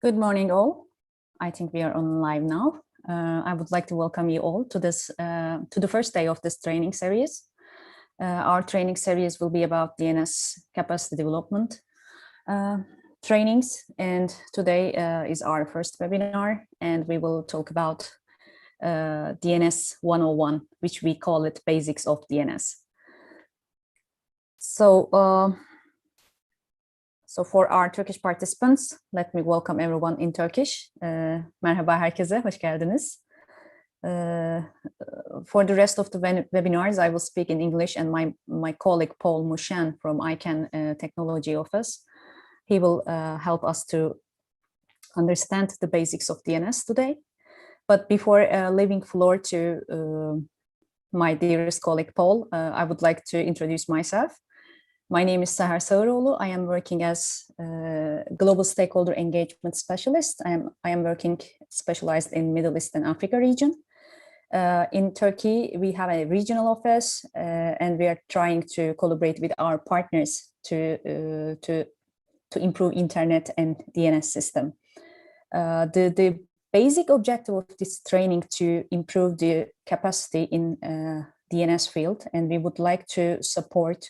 Good morning, all. I think we are on live now. I would like to welcome you all to the first day of this training series. Our training series will be about DNS capacity development trainings, and today is our first webinar, and we will talk about DNS 101, which we call it Basics of DNS. So for our Turkish participants, let me welcome everyone in Turkish. Merhaba herkese, hoş geldiniz. For the rest of the webinars, I will speak in English, and my colleague Paul Mushan from ICANN Technology Office, he will help us to understand the basics of DNS today. But before leaving floor to my dearest colleague Paul, I would like to introduce myself. My name is Sahar Sağıroğlu. I am working as a Global Stakeholder Engagement Specialist. I am working specialized in Middle East and Africa region. In Turkey, we have a regional office, and we are trying to collaborate with our partners to improve internet and DNS system. The basic objective of this training to improve the capacity in DNS field, and we would like to support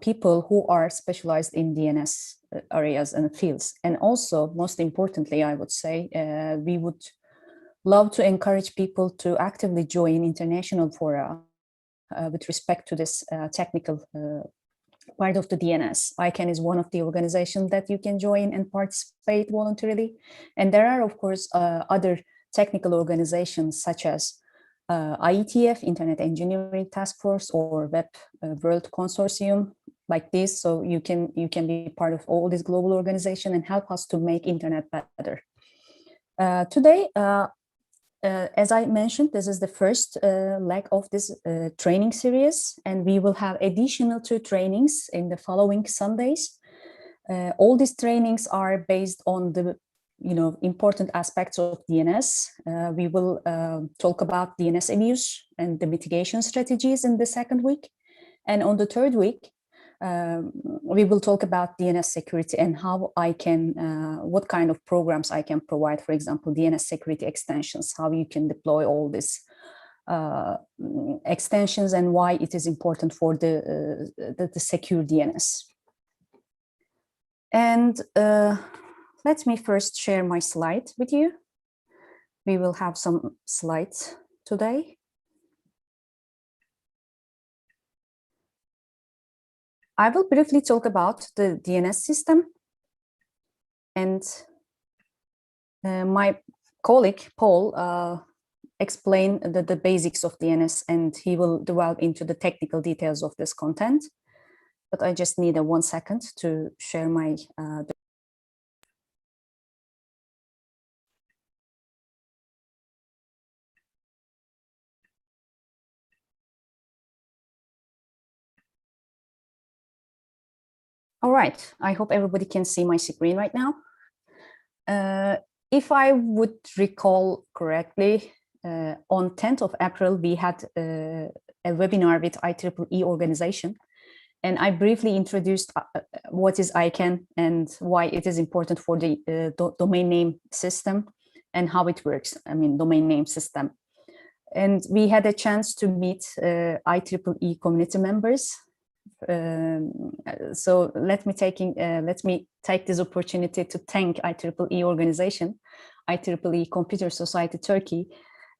people who are specialized in DNS areas and fields. And also, most importantly, I would say, we would love to encourage people to actively join international fora with respect to this technical part of the DNS. ICANN is one of the organizations that you can join and participate voluntarily. And there are, of course, other technical organizations such as IETF, Internet Engineering Task Force, or Web World Consortium, like this. So you can be part of all this global organization and help us to make internet better. Today, as I mentioned, this is the first leg of this training series, and we will have additional 2 trainings in the following Sundays. All these trainings are based on the important aspects of DNS. We will talk about DNS abuse and the mitigation strategies in the second week. And on the third week, we will talk about DNS security and how I can, what kind of programs I can provide, for example, DNS security extensions, how you can deploy all these extensions and why it is important for the secure DNS. And let me first share my slide with you. We will have some slides today. I will briefly talk about the DNS system, and my colleague Paul explain the basics of DNS, and he will delve into the technical details of this content. But I just need 1 second to share my All right, I hope everybody can see my screen right now. If I would recall correctly, on 10th of April, we had a webinar with IEEE organization, and I briefly introduced what is ICANN and why it is important for the domain name system and how it works, domain name system. And we had a chance to meet IEEE community members. So let me take this opportunity to thank IEEE organization, IEEE Computer Society Turkey,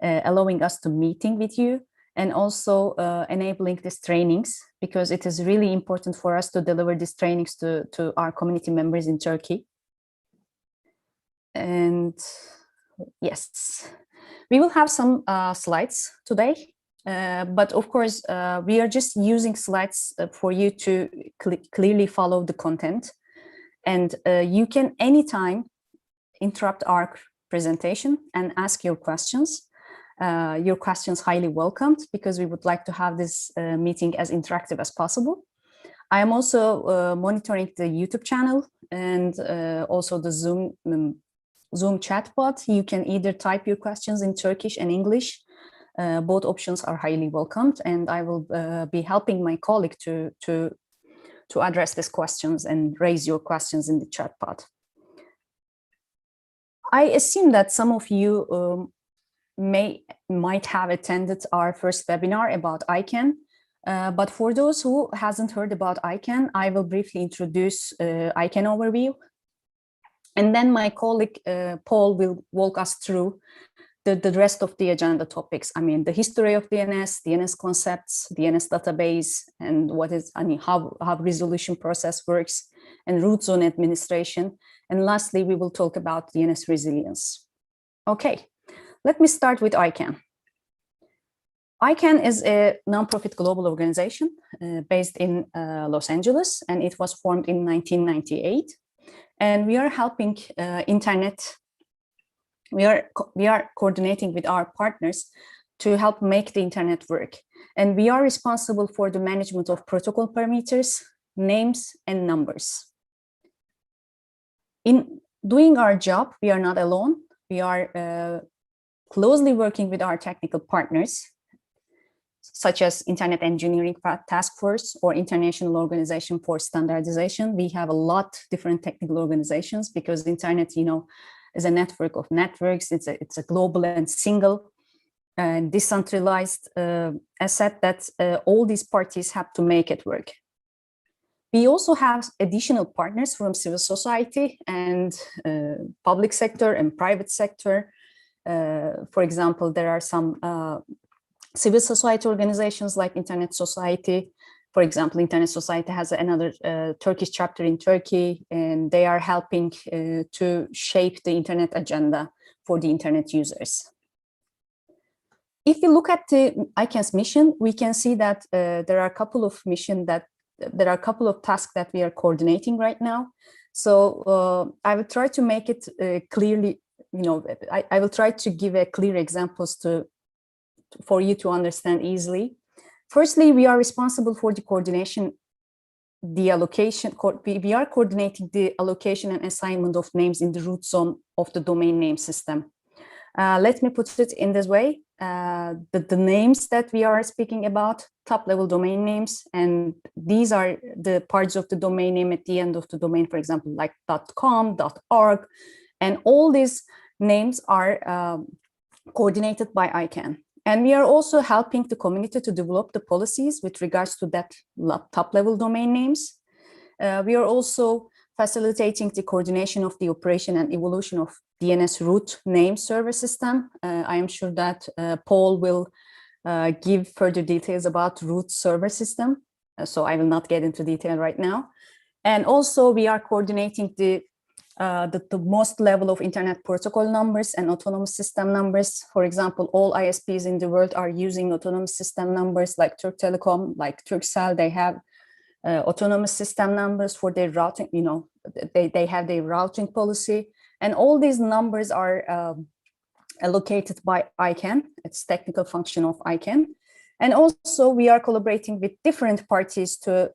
allowing us to meeting with you and also enabling these trainings, because it is really important for us to deliver these trainings to our community members in Turkey. And yes, we will have some slides today. But of course, we are just using slides for you to clearly follow the content. And you can anytime interrupt our presentation and ask your questions. Your questions highly welcomed, because we would like to have this meeting as interactive as possible. I am also monitoring the YouTube channel and also the Zoom chat bot. You can either type your questions in Turkish and English. Both options are highly welcomed, and I will be helping my colleague to address these questions and raise your questions in the chat pod. I assume that some of you might have attended our first webinar about ICANN, but for those who hasn't heard about ICANN, I will briefly introduce ICANN overview, and then my colleague Paul will walk us through the rest of the agenda topics. I mean, the history of DNS concepts, DNS database, and how resolution process works, and root zone administration. And lastly, we will talk about DNS resilience. Okay, let me start with ICANN. ICANN is a nonprofit global organization based in Los Angeles, and it was formed in 1998. And we are helping internet. We are coordinating with our partners to help make the internet work. And we are responsible for the management of protocol parameters, names, and numbers. In doing our job, we are not alone. We are closely working with our technical partners, such as Internet Engineering Task Force or International Organization for Standardization. We have a lot of different technical organizations because the internet, is a network of networks. It's a global and single and decentralized asset that all these parties have to make it work. We also have additional partners from civil society and public sector and private sector. For example, there are some civil society organizations like Internet Society. For example, Internet Society has another Turkish chapter in Turkey, and they are helping to shape the internet agenda for the internet users. If you look at the ICANN's mission, we can see that there are a couple of tasks that we are coordinating right now. So I will try to make it clearly, I will try to give a clear examples for you to understand easily. Firstly, we are responsible for the coordination, we are coordinating the allocation and assignment of names in the root zone of the domain name system. Let me put it in this way. The names that we are speaking about, top-level domain names, and these are the parts of the domain name at the end of the domain, for example, like .com, .org, and all these names are coordinated by ICANN. And we are also helping the community to develop the policies with regards to that top-level domain names. We are also facilitating the coordination of the operation and evolution of DNS root name server system. I am sure that Paul will give further details about root server system, so I will not get into detail right now. And also we are coordinating the most level of internet protocol numbers and autonomous system numbers. For example, all ISPs in the world are using autonomous system numbers, like Turk Telecom, like Turkcell. They have autonomous system numbers for their routing, they have their routing policy. And all these numbers are allocated by ICANN. It's technical function of ICANN. And also we are collaborating with different parties to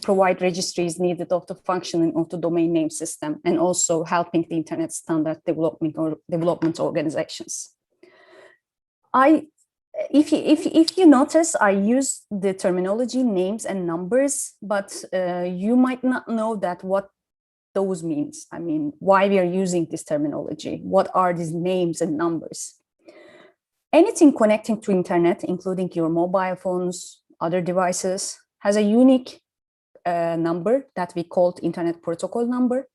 provide registries needed of the functioning of the domain name system, and also helping the internet standard development organizations. If you notice, I use the terminology names and numbers, but you might not know that what those means. I mean, why we are using this terminology? What are these names and numbers? Anything connecting to internet, including your mobile phones, other devices, has a unique number that we called internet protocol number.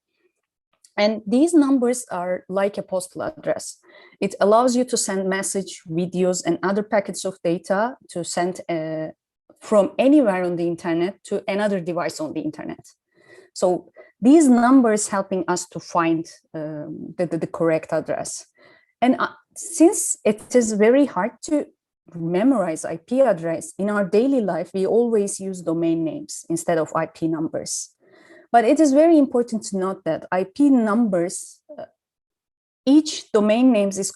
And these numbers are like a postal address. It allows you to send message, videos, and other packets of data to send from anywhere on the internet to another device on the internet. So these numbers helping us to find the correct address. And since it is very hard to memorize IP address, in our daily life, we always use domain names instead of IP numbers. But it is very important to note that IP numbers, each domain names is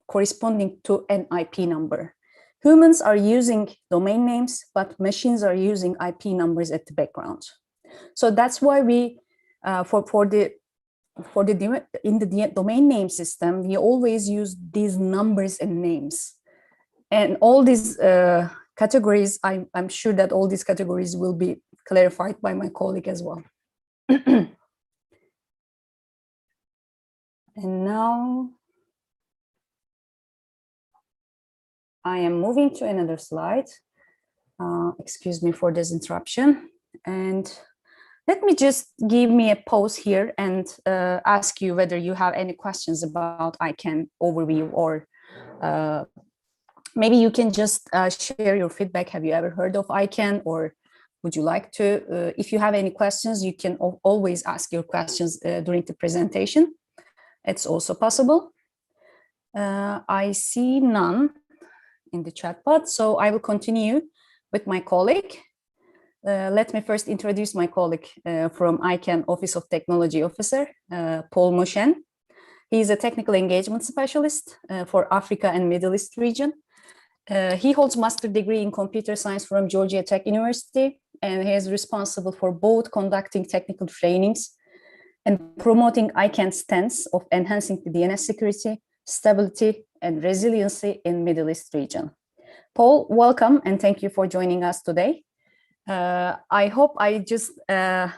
corresponding to an IP number. Humans are using domain names, but machines are using IP numbers at the background. So that's why we, in the domain name system, we always use these numbers and names. And all these categories, I'm sure that all these categories will be clarified by my colleague as well. And now I am moving to another slide. Excuse me for this interruption. And let me just give me a pause here and ask you whether you have any questions about ICANN overview, or maybe you can just share your feedback. Have you ever heard of ICANN, or would you like to? If you have any questions, you can always ask your questions during the presentation. It's also possible. I see none in the chat pod, so I will continue with my colleague. Let me first introduce my colleague from ICANN Office of Technology Officer, Paul Moshen. He is a technical engagement specialist for Africa and Middle East region. He holds master degree in computer science from Georgia Tech University, and he is responsible for both conducting technical trainings and promoting ICANN's stance of enhancing the DNS security, stability, and resiliency in Middle East region. Paul, welcome, and thank you for joining us today. I hope I just, made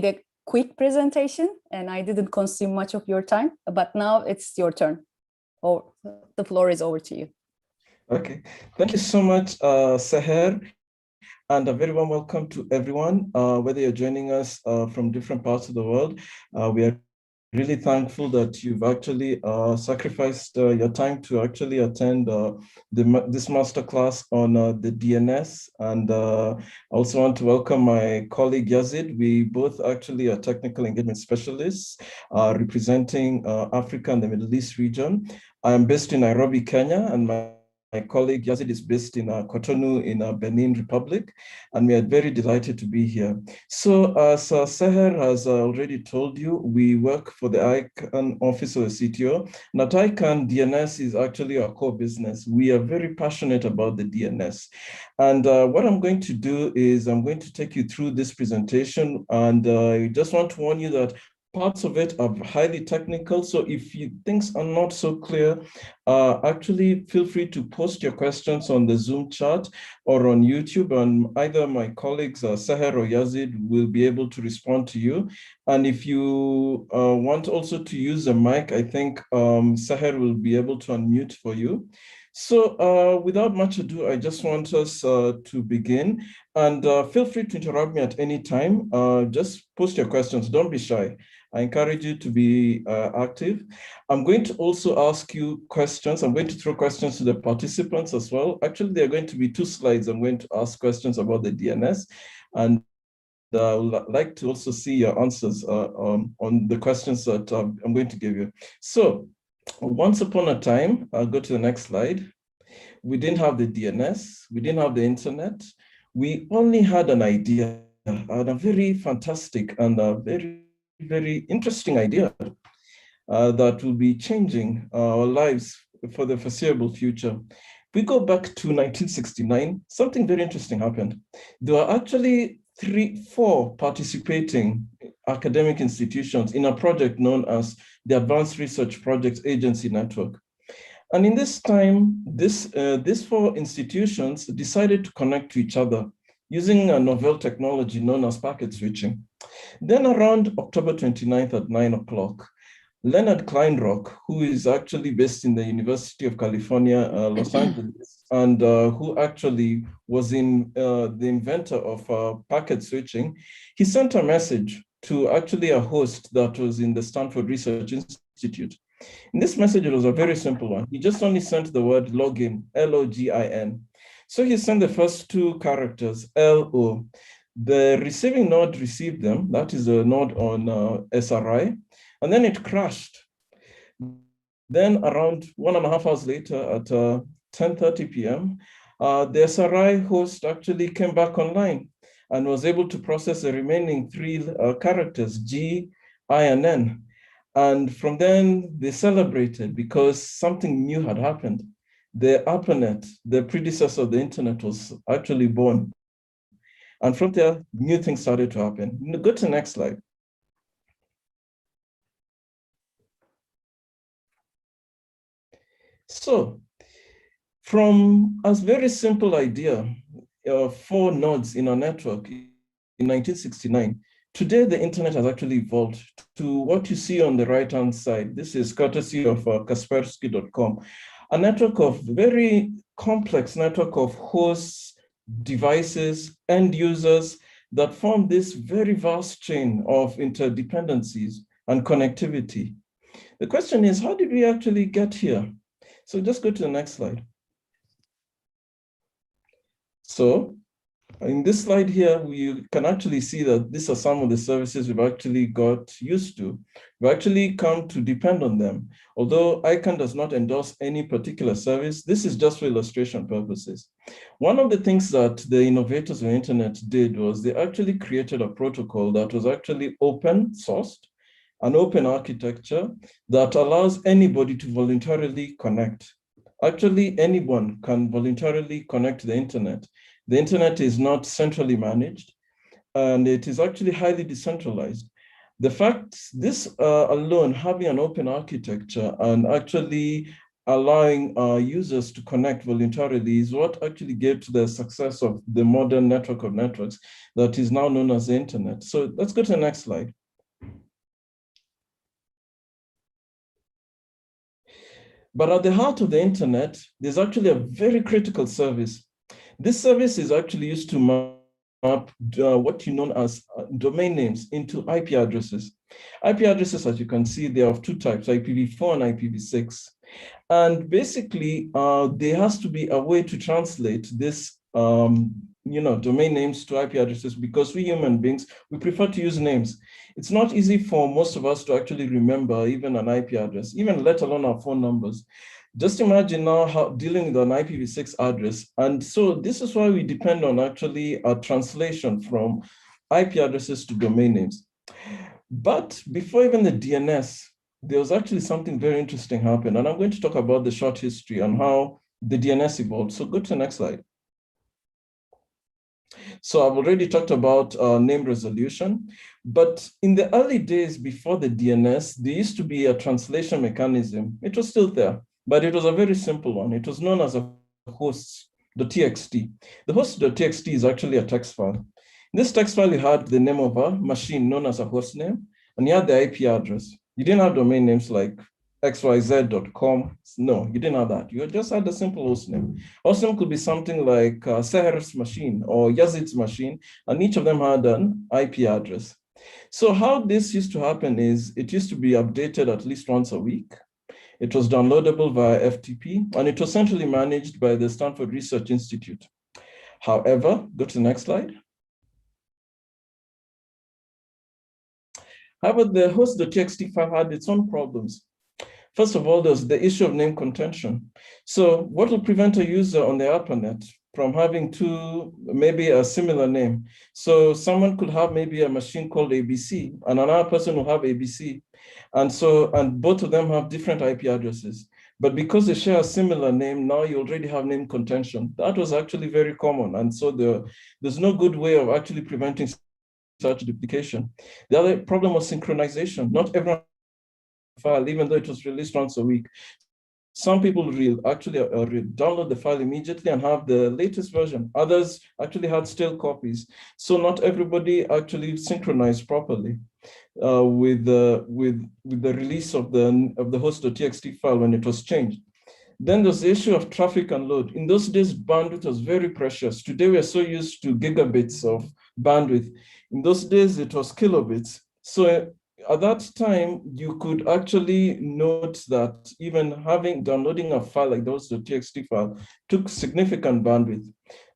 a quick presentation and I didn't consume much of your time, but now it's your turn. Oh, the floor is over to you. Okay, thank you so much, Seher, and a very warm welcome to everyone, whether you're joining us from different parts of the world. We are really thankful that you've actually sacrificed your time to actually attend this masterclass on the DNS. And I also want to welcome my colleague Yazid. We both actually are technical engagement specialists representing Africa and the Middle East region. I am based in Nairobi, Kenya, and my colleague Yazid is based in Cotonou in Benin Republic, and we are very delighted to be here. So as Seher has already told you, we work for the ICANN Office of the CTO. And at ICANN, DNS is actually our core business. We are very passionate about the DNS. And what I'm going to do is I'm going to take you through this presentation, and I just want to warn you that parts of it are highly technical. So if things are not so clear, actually feel free to post your questions on the Zoom chat or on YouTube, and either my colleagues, Seher or Yazid, will be able to respond to you. And if you want also to use a mic, I think Seher will be able to unmute for you. So without much ado, I just want us to begin, and feel free to interrupt me at any time. Just post your questions, don't be shy. I encourage you to be active. I'm going to also ask you questions. I'm going to throw questions to the participants as well. Actually, there are going to be 2 slides. I'm going to ask questions about the DNS, and I would like to also see your answers on the questions that I'm going to give you. So once upon a time, I'll go to the next slide. We didn't have the DNS. We didn't have the internet. We only had an idea, and a very fantastic and a very interesting idea that will be changing our lives for the foreseeable future. If we go back to 1969, something very interesting happened. There were actually 4 participating academic institutions in a project known as the Advanced Research Projects Agency Network. And in this time, these 4 institutions decided to connect to each other using a novel technology known as packet switching. Then around October 29th at 9 o'clock, Leonard Kleinrock, who is actually based in the University of California, Los Angeles, and who actually was the inventor of packet switching, he sent a message to actually a host that was in the Stanford Research Institute. In this message, it was a very simple one. He just only sent the word login, L-O-G-I-N. So he sent the first 2 characters, L-O. The receiving node received them, that is a node on SRI, and then it crashed. Then around 1.5 hours later at 10:30 p.m., the SRI host actually came back online and was able to process the remaining 3 characters, G, I, and N. And from then they celebrated because something new had happened. The ARPANET, the predecessor of the internet, was actually born. And from there, new things started to happen. Go to the next slide. So from a very simple idea of 4 nodes in a network in 1969 Today, the internet has actually evolved to what you see on the right-hand side. This is courtesy of Kaspersky.com, a network of very complex network of hosts, devices, end users that form this very vast chain of interdependencies and connectivity. The question is, how did we actually get here? So just go to the next slide. So in this slide here, you can actually see that these are some of the services we've actually got used to. We've actually come to depend on them. Although ICANN does not endorse any particular service, this is just for illustration purposes. One of the things that the innovators of the internet did was they actually created a protocol that was actually open sourced, an open architecture that allows anybody to voluntarily connect. Actually, anyone can voluntarily connect to the internet. The internet is not centrally managed, and it is actually highly decentralized. The fact this alone, having an open architecture and actually allowing users to connect voluntarily is what actually gave to the success of the modern network of networks that is now known as the internet. So let's go to the next slide. But at the heart of the internet, there's actually a very critical service. This service is actually used to map what you know as domain names into IP addresses. IP addresses, as you can see, they are of two types, IPv4 and IPv6. And basically, there has to be a way to translate this domain names to IP addresses, because we human beings, we prefer to use names. It's not easy for most of us to actually remember even an IP address, even let alone our phone numbers. Just imagine now how dealing with an IPv6 address. And so this is why we depend on actually a translation from IP addresses to domain names. But before even the DNS, there was actually something very interesting happened. And I'm going to talk about the short history and how the DNS evolved. So go to the next slide. So I've already talked about name resolution, but in the early days before the DNS, there used to be a translation mechanism. It was still there, but it was a very simple one. It was known as a HOSTS TXT. The HOSTS.txt is actually a text file. In this text file, you had the name of a machine known as a host name, and you had the IP address. You didn't have domain names like xyz.com. No, you didn't have that. You just had a simple host name. Host name could be something like Seher's machine or Yazid's machine, and each of them had an IP address. So how this used to happen is it used to be updated at least once a week. It was downloadable via FTP, and it was centrally managed by the Stanford Research Institute. However, go to the next slide. However, the host.txt file had its own problems. First of all, there's the issue of name contention. So what will prevent a user on the ARPANET from having maybe a similar name? So someone could have maybe a machine called ABC, and another person will have ABC. And both of them have different IP addresses. But because they share a similar name, now you already have name contention. That was actually very common. And so there's no good way of actually preventing such duplication. The other problem was synchronization. Not everyone file, even though it was released once a week. Some people actually download the file immediately and have the latest version. Others actually had stale copies. So not everybody actually synchronized properly with the release of the host.txt file when it was changed. Then there's the issue of traffic and load. In those days, bandwidth was very precious. Today, we are so used to gigabits of bandwidth. In those days, it was kilobits. So at that time, you could actually note that even downloading a file like the host.txt file took significant bandwidth.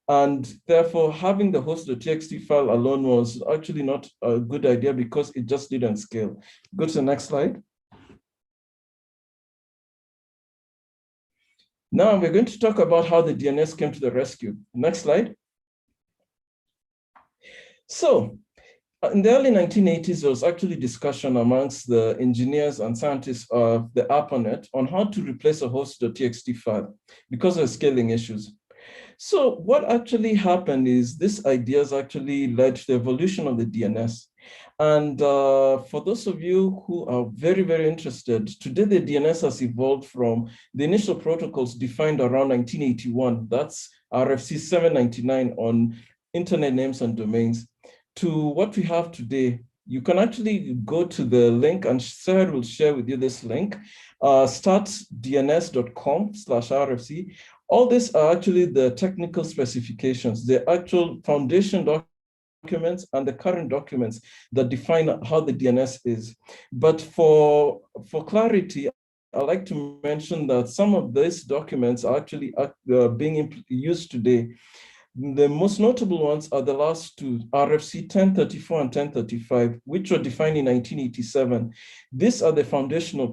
And therefore, having the host.txt file alone was actually not a good idea because it just didn't scale. Go to the next slide. Now we're going to talk about how the DNS came to the rescue. Next slide. So in the early 1980s, there was actually discussion amongst the engineers and scientists of the ARPANET on how to replace a host.txt file because of scaling issues. So what actually happened is these ideas actually led to the evolution of the DNS. And for those of you who are very, very interested, today the DNS has evolved from the initial protocols defined around 1981, that's RFC 799 on internet names and domains, to what we have today, you can actually go to the link, and Sarah will share with you this link, startdns.com/RFC. All these are actually the technical specifications, the actual foundation documents and the current documents that define how the DNS is. But for clarity, I'd like to mention that some of these documents are actually being used today. The most notable ones are the last two, RFC 1034 and 1035, which were defined in 1987. These are the foundational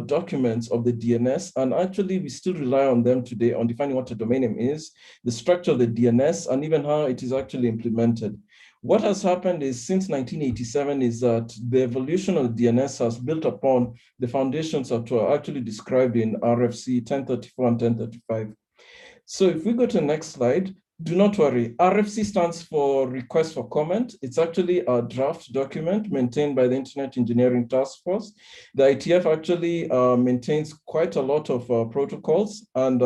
documents of the DNS, and actually we still rely on them today on defining what a domain name is, the structure of the DNS, and even how it is actually implemented. What has happened is since 1987 is that the evolution of the DNS has built upon the foundations that were actually described in RFC 1034 and 1035. So if we go to the next slide, do not worry. RFC stands for Request for Comment. It's actually a draft document maintained by the Internet Engineering Task Force. The ITF actually maintains quite a lot of protocols and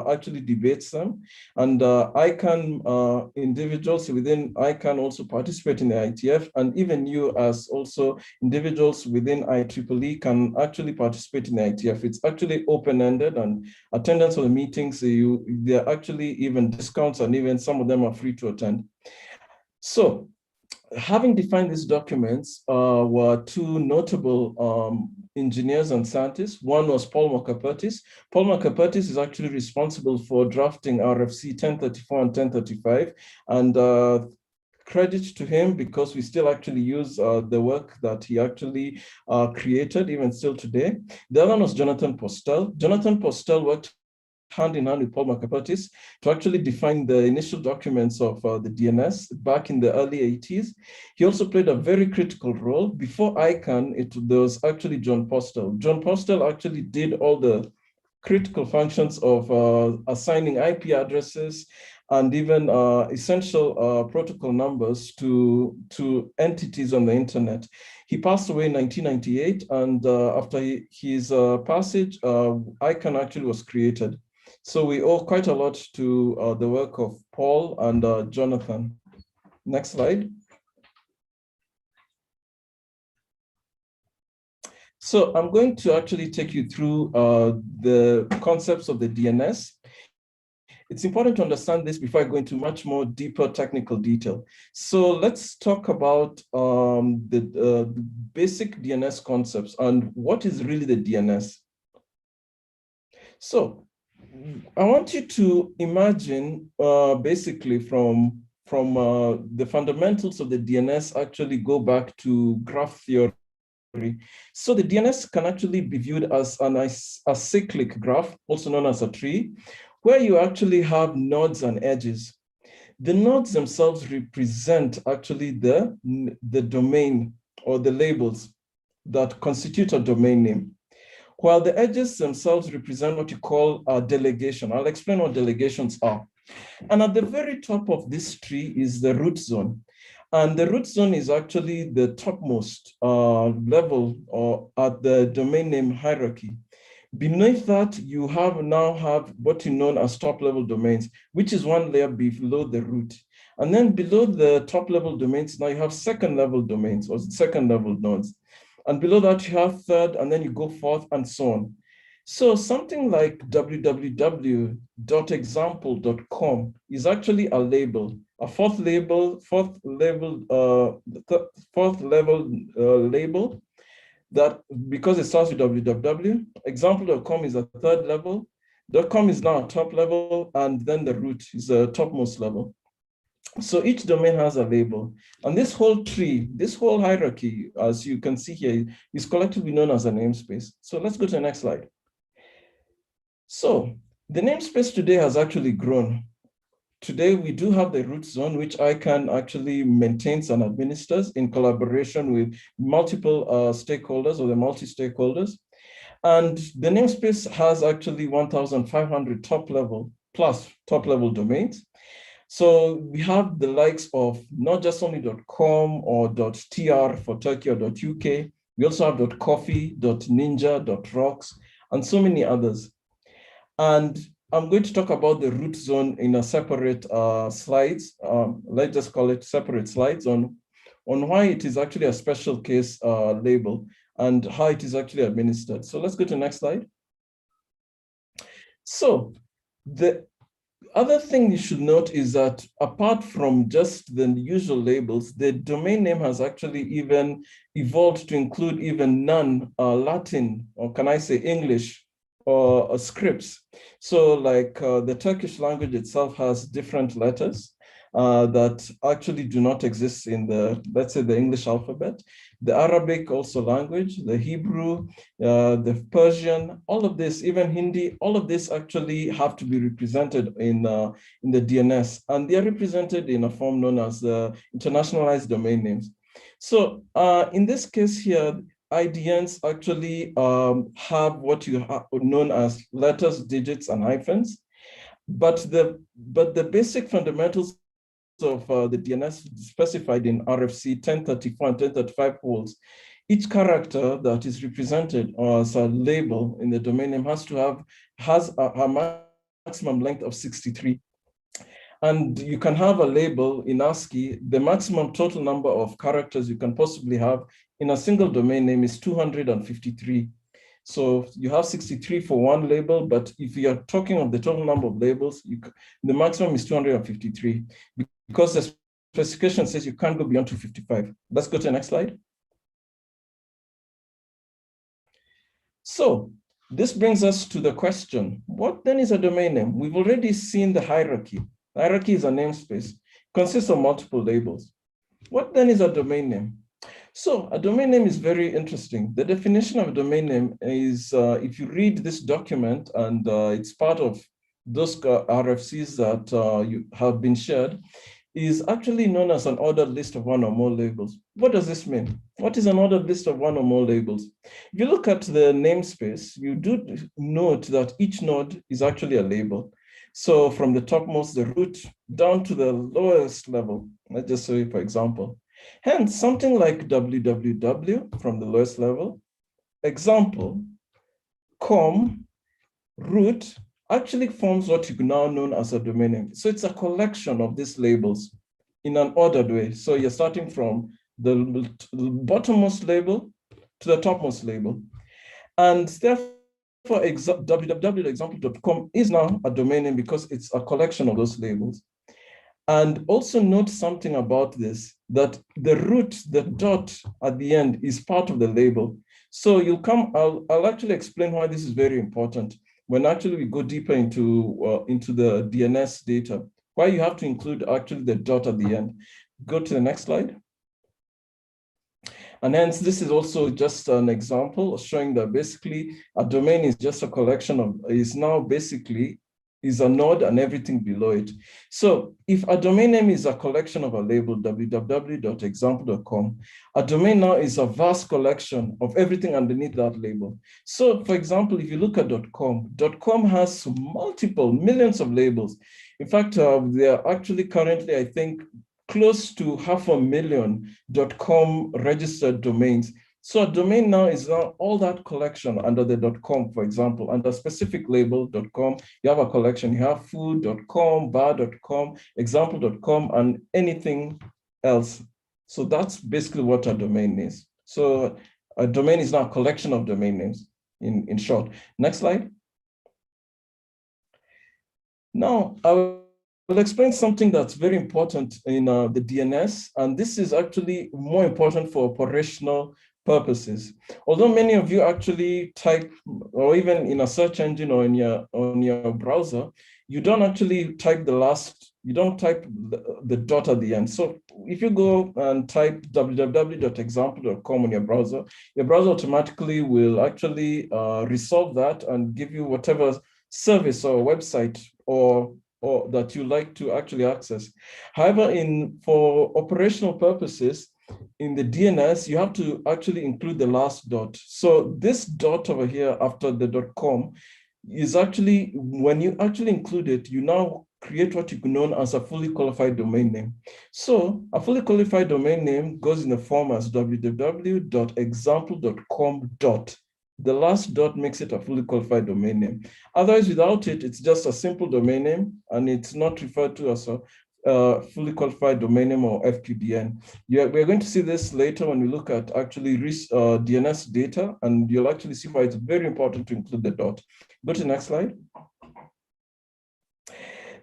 actually debates them. And ICANN individuals within ICANN also participate in the ITF, and even you as also individuals within IEEE can actually participate in the ITF. It's actually open-ended, and attendance of the meetings, there are actually even discounts, and even some of them are free to attend. So having defined these documents were two notable engineers and scientists. One was Paul MOKAPETRIS. Paul MOKAPETRIS is actually responsible for drafting RFC 1034 and 1035. And credit to him, because we still actually use the work that he actually created, even still today. The other one was Jonathan POSTEL. Jonathan POSTEL worked hand in hand with Paul MOKAPETRIS to actually define the initial documents of the DNS back in the early 80s. He also played a very critical role. Before ICANN, there was actually John POSTEL. John POSTEL actually did all the critical functions of assigning IP addresses and even essential protocol numbers to entities on the internet. He passed away in 1998, and after his passage, ICANN actually was created. So we owe quite a lot to the work of Paul and Jonathan. Next slide. So I'm going to actually take you through the concepts of the DNS. It's important to understand this before I go into much more deeper technical detail. So let's talk about the basic DNS concepts and what is really the DNS. So I want you to imagine basically from the fundamentals of the DNS actually go back to graph theory. So the DNS can actually be viewed as a cyclic graph, also known as a tree, where you actually have nodes and edges. The nodes themselves represent actually the domain or the labels that constitute a domain name, while the edges themselves represent what you call a delegation. I'll explain what delegations are. And at the very top of this tree is the root zone. And the root zone is actually the topmost level or at the domain name hierarchy. Beneath that, you now have what you know as top-level domains, which is one layer below the root. And then below the top-level domains, now you have second-level domains or second-level nodes. And below that, you have third, and then you go fourth, and so on. So something like www.example.com is actually a label, a fourth level label, that because it starts with www, example.com is a third level, .com is now a top level, and then the root is the topmost level. So each domain has a label. And this whole tree, this whole hierarchy, as you can see here, is collectively known as a namespace. So let's go to the next slide. So the namespace today has actually grown. Today, we do have the root zone, which ICANN actually maintains and administers in collaboration with multiple stakeholders or the multi-stakeholders. And the namespace has actually 1,500 top-level domains. So we have the likes of not just only .com or .tr for Turkey or .uk. We also have .coffee, .ninja, .rocks, and so many others. And I'm going to talk about the root zone in a separate slides. Let's just call it separate slides on on why it is actually a special case label and how it is actually administered. So let's go to the next slide. So the other thing you should note is that apart from just the usual labels, the domain name has actually even evolved to include even non-Latin, or can I say English, or scripts. So like the Turkish language itself has different letters that actually do not exist in the, let's say, the English alphabet. The Arabic also language, the Hebrew, the Persian, all of this, even Hindi, all of this actually have to be represented in the DNS, and they are represented in a form known as the internationalized domain names. So in this case here, IDNs actually have what you have known as letters, digits, and hyphens, but the basic fundamentals of the DNS specified in RFC 1034 and 1035 holds. Each character that is represented as a label in the domain name has a maximum length of 63. And you can have a label in ASCII. The maximum total number of characters you can possibly have in a single domain name is 253. So you have 63 for one label, but if you are talking of the total number of labels, the maximum is 253 because the specification says you can't go beyond 255. Let's go to the next slide. So this brings us to the question, what then is a domain name? We've already seen the hierarchy. The hierarchy is a namespace, consists of multiple labels. What then is a domain name? So a domain name is very interesting. The definition of a domain name is, if you read this document, and it's part of those RFCs that you have been shared, is actually known as an ordered list of one or more labels. What does this mean? What is an ordered list of one or more labels? If you look at the namespace, you do note that each node is actually a label. So from the topmost, the root, down to the lowest level. Let's just show you, for example. Hence, something like www from the lowest level, example, com, root, actually forms what you now known as a domain name. So it's a collection of these labels in an ordered way. So you're starting from the bottommost label to the topmost label. And therefore, www.example.com is now a domain name because it's a collection of those labels. And also note something about this, that the root, the dot at the end is part of the label. So I'll actually explain why this is very important when actually we go deeper into the DNS data, why you have to include actually the dot at the end. Go to the next slide. And hence, this is also just an example showing that basically a domain is just a collection of, is a node and everything below it. So if a domain name is a collection of a label, www.example.com, a domain now is a vast collection of everything underneath that label. So for example, if you look at .com has multiple millions of labels. In fact, they are actually currently, I think, close to 500,000 .com registered domains. So a domain now is now all that collection under the .com, for example, under a specific label .com, you have a collection. You have food.com, bar.com, example.com, and anything else. So that's basically what a domain is. So a domain is now a collection of domain names, in short. Next slide. Now, I'll explain something that's very important in the DNS, and this is actually more important for operational purposes. Although many of you actually type, or even in a search engine or on your browser, you don't actually type you don't type the dot at the end. So if you go and type www.example.com on your browser automatically will actually resolve that and give you whatever service or website or that you like to actually access. However, for operational purposes, in the DNS, you have to actually include the last dot. So this dot over here after the .com is actually, when you actually include it, you now create what you know as a fully qualified domain name. So a fully qualified domain name goes in the form as www.example.com. The last dot makes it a fully qualified domain name. Otherwise, without it, it's just a simple domain name, and it's not referred to as a fully qualified domain name or FQDN. We're going to see this later when we look at actually DNS data, and you'll actually see why it's very important to include the dot. Go to the next slide.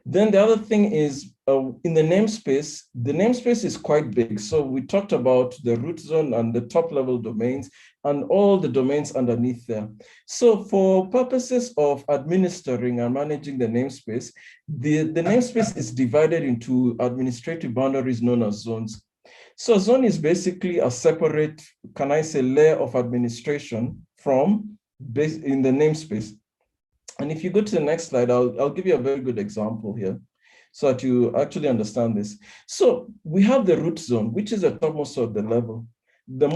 Then the other thing is in the namespace is quite big. So we talked about the root zone and the top level domains and all the domains underneath there. So for purposes of administering and managing the namespace, the namespace is divided into administrative boundaries known as zones. So a zone is basically a separate, can I say, layer of administration from in the namespace. And if you go to the next slide, I'll give you a very good example here so that you actually understand this. So we have the root zone, which is the topmost of the level. The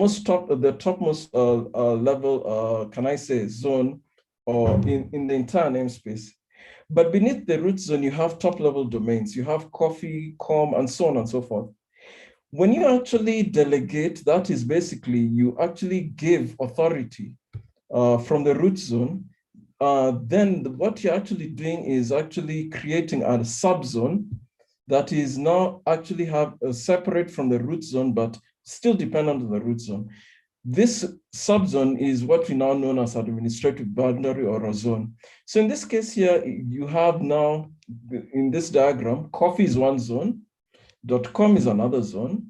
topmost level, can I say, zone or in the entire namespace. But beneath the root zone, you have top level domains. You have coffee, com, and so on and so forth. When you actually delegate, that is basically you actually give authority from the root zone. Then what you're actually doing is actually creating a subzone that is now actually separate from the root zone, but still dependent on the root zone. This subzone is what we now know as administrative boundary or a zone. So in this case here, you have now in this diagram, coffee is one zone, .com is another zone,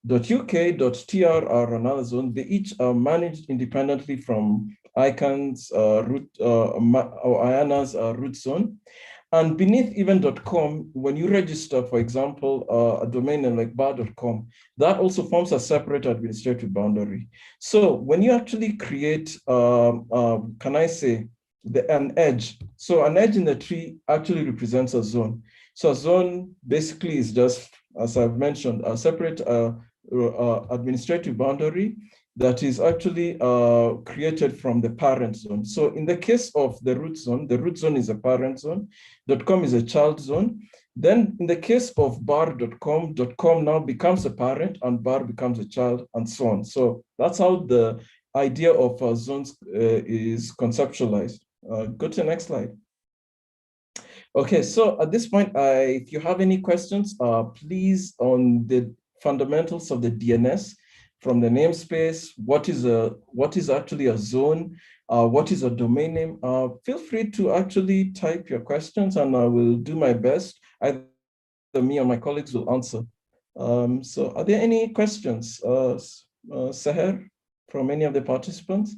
.uk, .tr are another zone. They each are managed independently from ICANN's root or IANA's root zone. And beneath even .com, when you register, for example, a domain name like bar.com, that also forms a separate administrative boundary. So when you actually create, can I say, an edge? So an edge in the tree actually represents a zone. So a zone basically is just, as I've mentioned, a separate administrative boundary that is actually created from the parent zone. So in the case of the root zone is a parent zone, .com is a child zone. Then in the case of bar.com, .com now becomes a parent and bar becomes a child and so on. So that's how the idea of zones is conceptualized. Go to the next slide. Okay, so at this point, if you have any questions, please, on the fundamentals of the DNS, from the namespace, what is actually a zone, what is a domain name, feel free to actually type your questions and I will do my best. Either me or my colleagues will answer. So are there any questions, Seher, from any of the participants?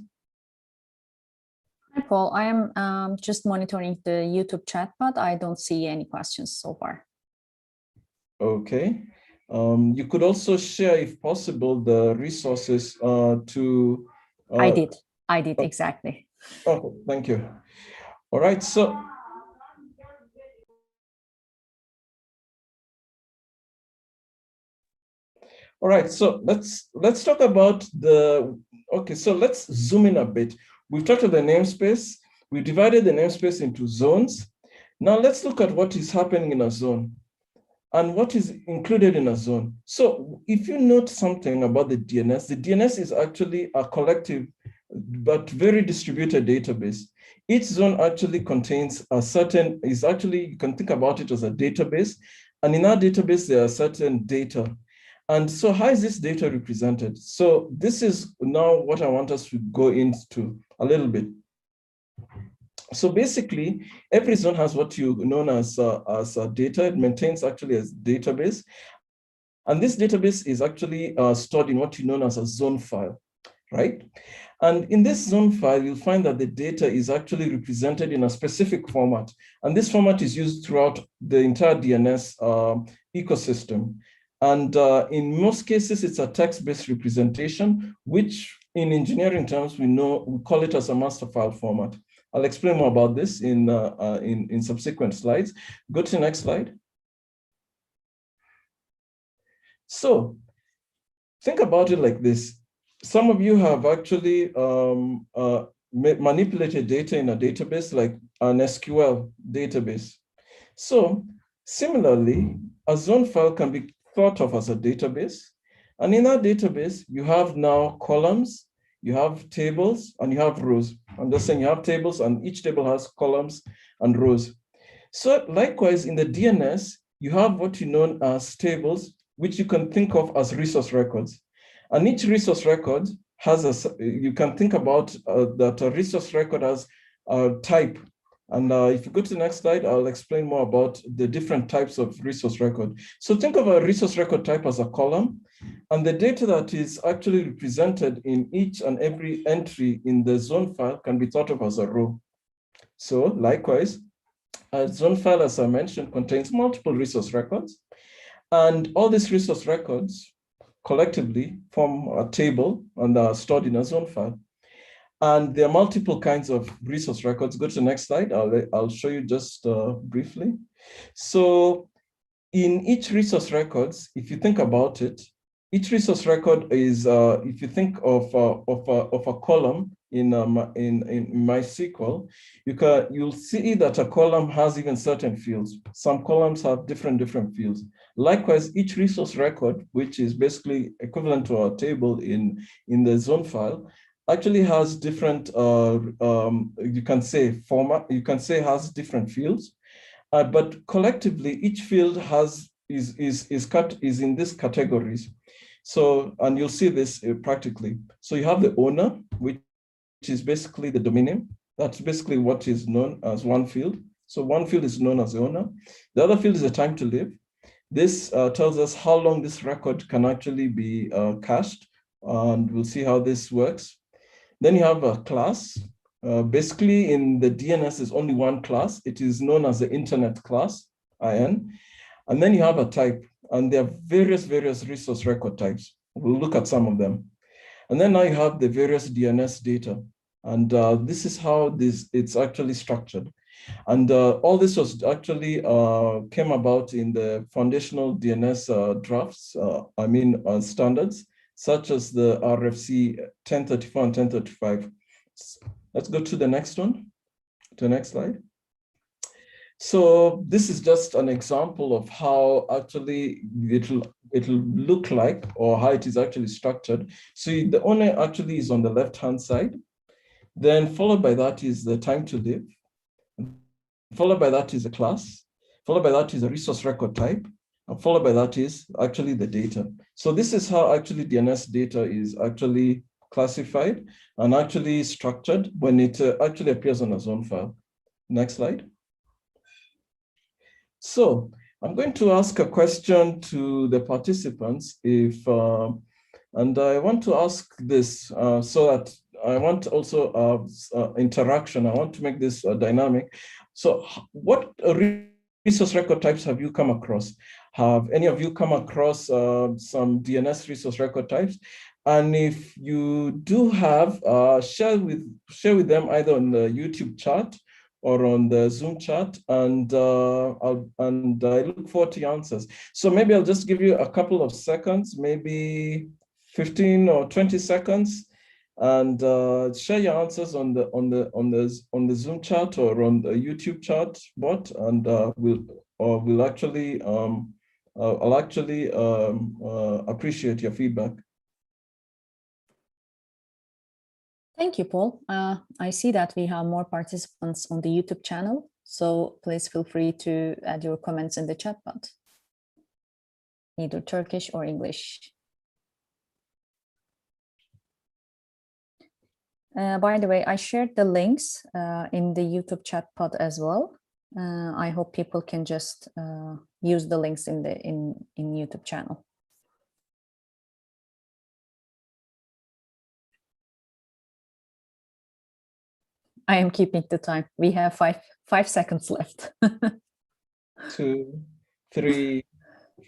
Hi, Paul. I am just monitoring the YouTube chat, but I don't see any questions so far. Okay. You could also share, if possible, the resources to... I did, exactly. Okay, thank you. All right, so... All right, so let's talk about okay, so let's zoom in a bit. We've talked about the namespace. We divided the namespace into zones. Now let's look at what is happening in a zone and what is included in a zone. So if you note something about the DNS is actually a collective but very distributed database. Each zone actually contains you can think about it as a database. And in our database, there are certain data. And so how is this data represented? So this is now what I want us to go into a little bit. So basically, every zone has what you know as data. It maintains actually a database. And this database is actually stored in what you know as a zone file, right? And in this zone file, you'll find that the data is actually represented in a specific format. And this format is used throughout the entire DNS ecosystem. And in most cases, it's a text-based representation, which in engineering terms, we call it as a master file format. I'll explain more about this in subsequent slides. Go to the next slide. So think about it like this. Some of you have actually manipulated data in a database like an SQL database. So similarly, a zone file can be thought of as a database. And in that database, you have now columns, you have tables, and you have rows. I'm just saying you have tables, and each table has columns and rows. So likewise, in the DNS, you have what you know as tables, which you can think of as resource records. And each resource record has you can think about that a resource record as a type. And if you go to the next slide, I'll explain more about the different types of resource record. So think of a resource record type as a column, and the data that is actually represented in each and every entry in the zone file can be thought of as a row. So likewise, a zone file, as I mentioned, contains multiple resource records, and all these resource records collectively form a table and are stored in a zone file. And there are multiple kinds of resource records. Go to the next slide. I'll show you just briefly. So in each resource records, if you think about it, each resource record is, if you think of a column in MySQL, you'll see that a column has even certain fields. Some columns have different fields. Likewise, each resource record, which is basically equivalent to our table in the zone file, actually has different, you can say format, you can say has different fields, but collectively each field is in these categories. So, and you'll see this practically. So you have the owner, which is basically the domain name. That's basically what is known as one field. So one field is known as the owner. The other field is the time to live. This tells us how long this record can actually be cached, and we'll see how this works. Then you have a class. Basically, in the DNS, there's only one class. It is known as the internet class, IN. And then you have a type, and there are various resource record types. We'll look at some of them. And then now you have the various DNS data. And this is how it's actually structured. And all this was actually came about in the foundational DNS drafts, standards, such as the RFC 1034 and 1035. Let's go to the next one, to the next slide. So this is just an example of how actually it'll look like, or how it is actually structured. So the owner actually is on the left-hand side. Then followed by that is the time to live. Followed by that is a class. Followed by that is a resource record type. And followed by that is actually the data. So this is how actually DNS data is actually classified and actually structured when it actually appears on a zone file. Next slide. So I'm going to ask a question to the participants and I want to ask this so that I want also interaction. I want to make this dynamic. So what resource record types have you come across? Have any of you come across some DNS resource record types? And if you do have, share with them either on the YouTube chat or on the Zoom chat, and I look forward to your answers. So maybe I'll just give you a couple of seconds, maybe 15 or 20 seconds, and share your answers on the Zoom chat or on the YouTube chat bot, and I'll actually appreciate your feedback. Thank you, Paul. I see that we have more participants on the YouTube channel, so please feel free to add your comments in the chat bot, either Turkish or English. By the way, I shared the links in the YouTube chat pod as well. I hope people can just use the links in the YouTube channel. I am keeping the time. We have five seconds left. 2, 3,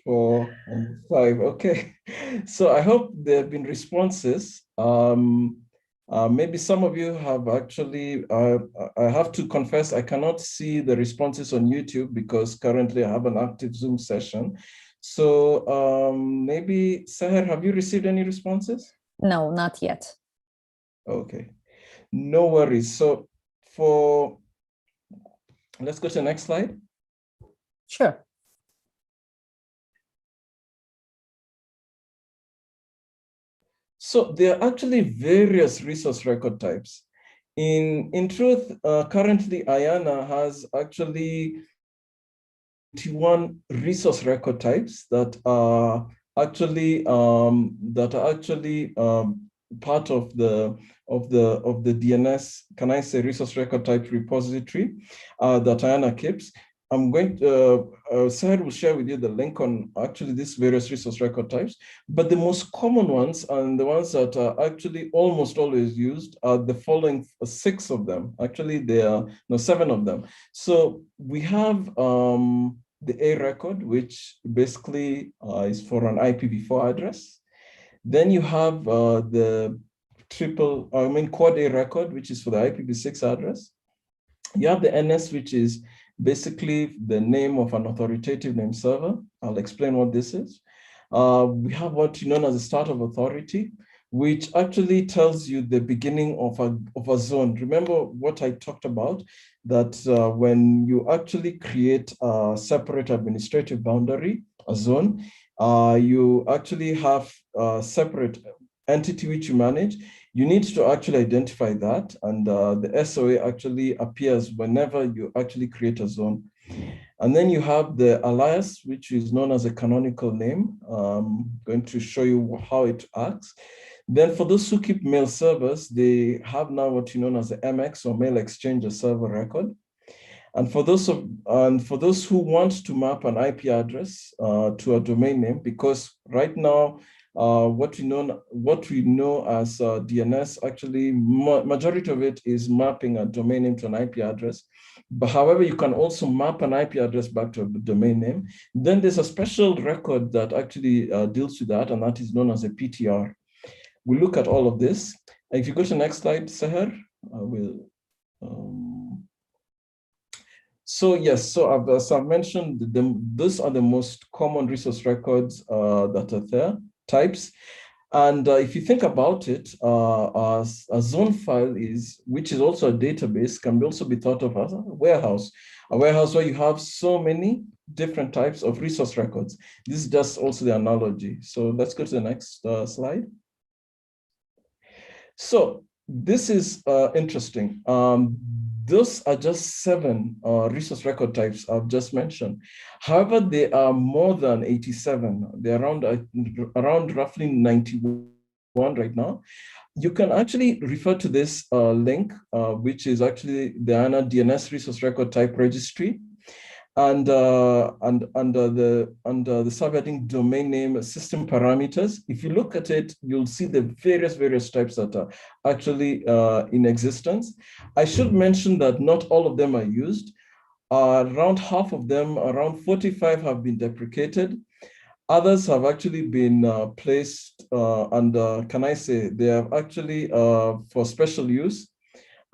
4, and 5. Okay. So I hope there have been responses. Maybe some of you have actually, I have to confess, I cannot see the responses on YouTube because currently I have an active Zoom session. So maybe, Seher, have you received any responses? No, not yet. Okay, no worries. So let's go to the next slide. Sure. So there are actually various resource record types. In truth, currently IANA has actually 21 resource record types that are actually part of the DNS, can I say, resource record type repository that IANA keeps. I'm going to, Sahar will share with you the link on actually these various resource record types, but the most common ones and the ones that are actually almost always used are the following 6 of them. Actually, there are 7 of them. So we have the A record, which basically is for an IPv4 address. Then you have the quad A record, which is for the IPv6 address. You have the NS, which is basically the name of an authoritative name server. I'll explain what this is. We have what is known as the start of authority, which actually tells you the beginning of a zone. Remember what I talked about, that when you actually create a separate administrative boundary, a zone, you actually have a separate entity which you manage. You need to actually identify that, and the SOA actually appears whenever you actually create a zone. And then you have the alias, which is known as a canonical name. I'm going to show you how it acts. Then for those who keep mail servers, they have now what is known as the MX or mail exchanger server record. And for those who want to map an IP address to a domain name, because right now what we know as DNS, actually majority of it is mapping a domain name to an IP address. But however, you can also map an IP address back to a domain name. Then there's a special record that actually deals with that, and that is known as a PTR. We'll look at all of this. If you go to the next slide, Sahar, I will. So yes, so as I've mentioned, those are the most common resource records that are there, types. And if you think about it, a zone file which is also a database, can also be thought of as a warehouse where you have so many different types of resource records. This is just also the analogy. So let's go to the next slide. So this is interesting. Those are just 7 resource record types I've just mentioned. However, there are more than 87. They're around roughly 91 right now. You can actually refer to this link, which is actually the IANA DNS Resource Record Type Registry. And under the subheading domain name system parameters, if you look at it, you'll see the various types that are actually in existence. I should mention that not all of them are used. Around half of them, around 45, have been deprecated. Others have actually been placed under, can I say, they are actually for special use.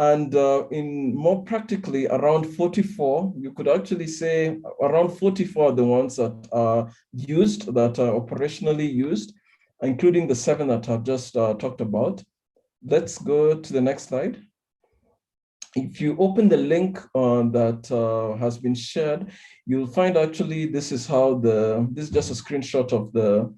And in more practically, around 44, you could actually say around 44 are the ones that are used, that are operationally used, including the 7 that I've just talked about. Let's go to the next slide. If you open the link that has been shared, you'll find actually this is how this is just a screenshot of the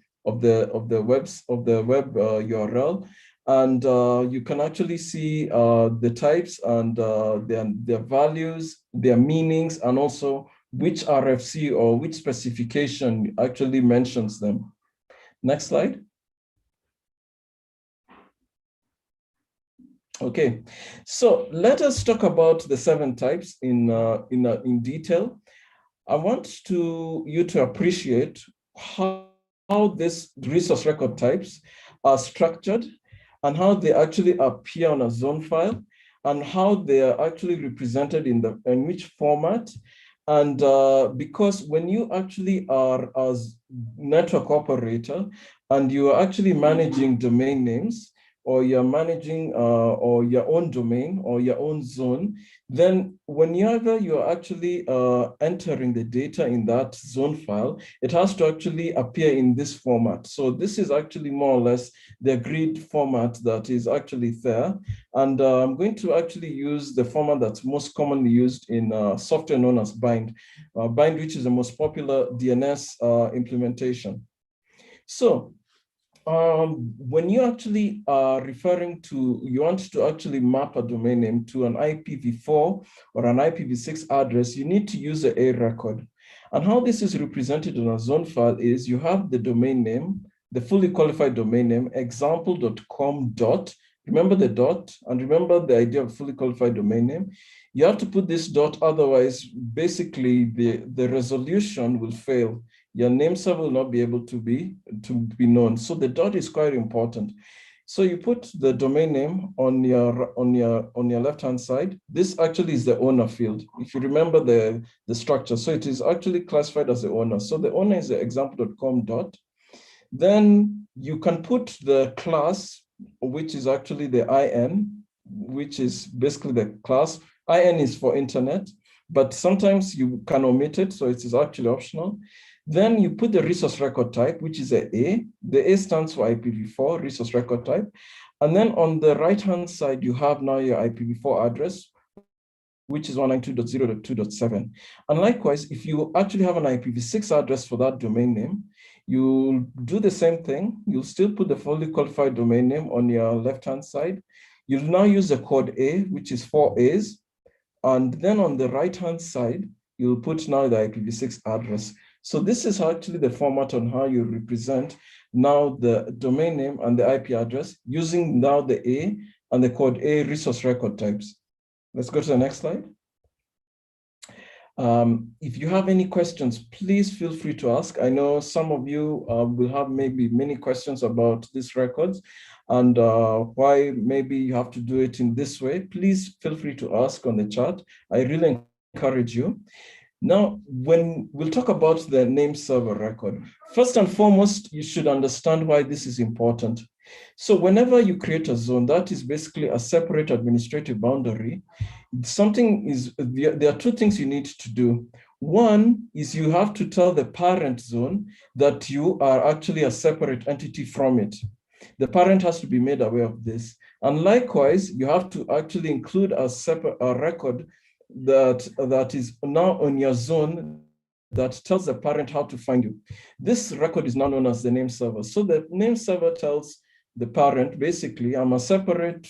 web URL. And you can actually see the types and their values, their meanings, and also which RFC or which specification actually mentions them. Next slide. Okay, so let us talk about the 7 types in detail. I want you to appreciate how these resource record types are structured, and how they actually appear on a zone file, and how they are actually represented in which format. And because when you actually are as network operator and you are actually managing domain names, or you're managing or your own domain or your own zone, then whenever you're actually entering the data in that zone file, it has to actually appear in this format. So this is actually more or less the agreed format that is actually there. And I'm going to actually use the format that's most commonly used in software known as Bind. Bind, which is the most popular DNS implementation. So when you actually are referring to, you want to actually map a domain name to an IPv4 or an IPv6 address, you need to use the A record. And how this is represented in a zone file is you have the domain name, the fully qualified domain name, example.com dot, remember the dot, and remember the idea of fully qualified domain name. You have to put this dot, otherwise, basically the resolution will fail. Your name server will not be able to be known. So the dot is quite important. So you put the domain name on your left-hand side. This actually is the owner field, if you remember the structure. So it is actually classified as the owner. So the owner is the example.com dot. Then you can put the class, which is actually the IN, which is basically the class. IN is for internet, but sometimes you can omit it, so it is actually optional. Then you put the resource record type, which is a A. The A stands for IPv4, resource record type. And then on the right-hand side, you have now your IPv4 address, which is 192.0.2.7. And likewise, if you actually have an IPv6 address for that domain name, you'll do the same thing. You'll still put the fully qualified domain name on your left-hand side. You'll now use the code A, which is 4 A's. And then on the right-hand side, you'll put now the IPv6 address. So this is actually the format on how you represent now the domain name and the IP address using now the A and the code A resource record types. Let's go to the next slide. If you have any questions, please feel free to ask. I know some of you will have maybe many questions about these records and why maybe you have to do it in this way. Please feel free to ask on the chat. I really encourage you. Now, when we'll talk about the name server record, first and foremost, you should understand why this is important. So whenever you create a zone, that is basically a separate administrative boundary. There are two things you need to do. One is you have to tell the parent zone that you are actually a separate entity from it. The parent has to be made aware of this. And likewise, you have to actually include a record that is now on your zone that tells the parent how to find you. This record is now known as the name server. So the name server tells the parent, basically, I'm a separate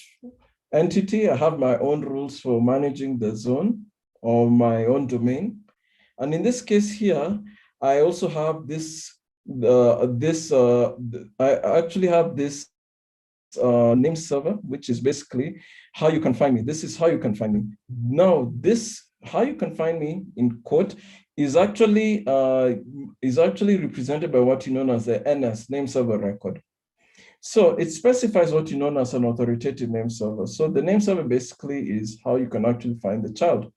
entity. I have my own rules for managing the zone or my own domain. And in this case here, I also have this, I actually have this name server, which is basically how you can find me. This is how you can find me. Now, this how you can find me in quote is actually represented by what you know as the NS name server record. So it specifies what you know as an authoritative name server. So the name server basically is how you can actually find the child.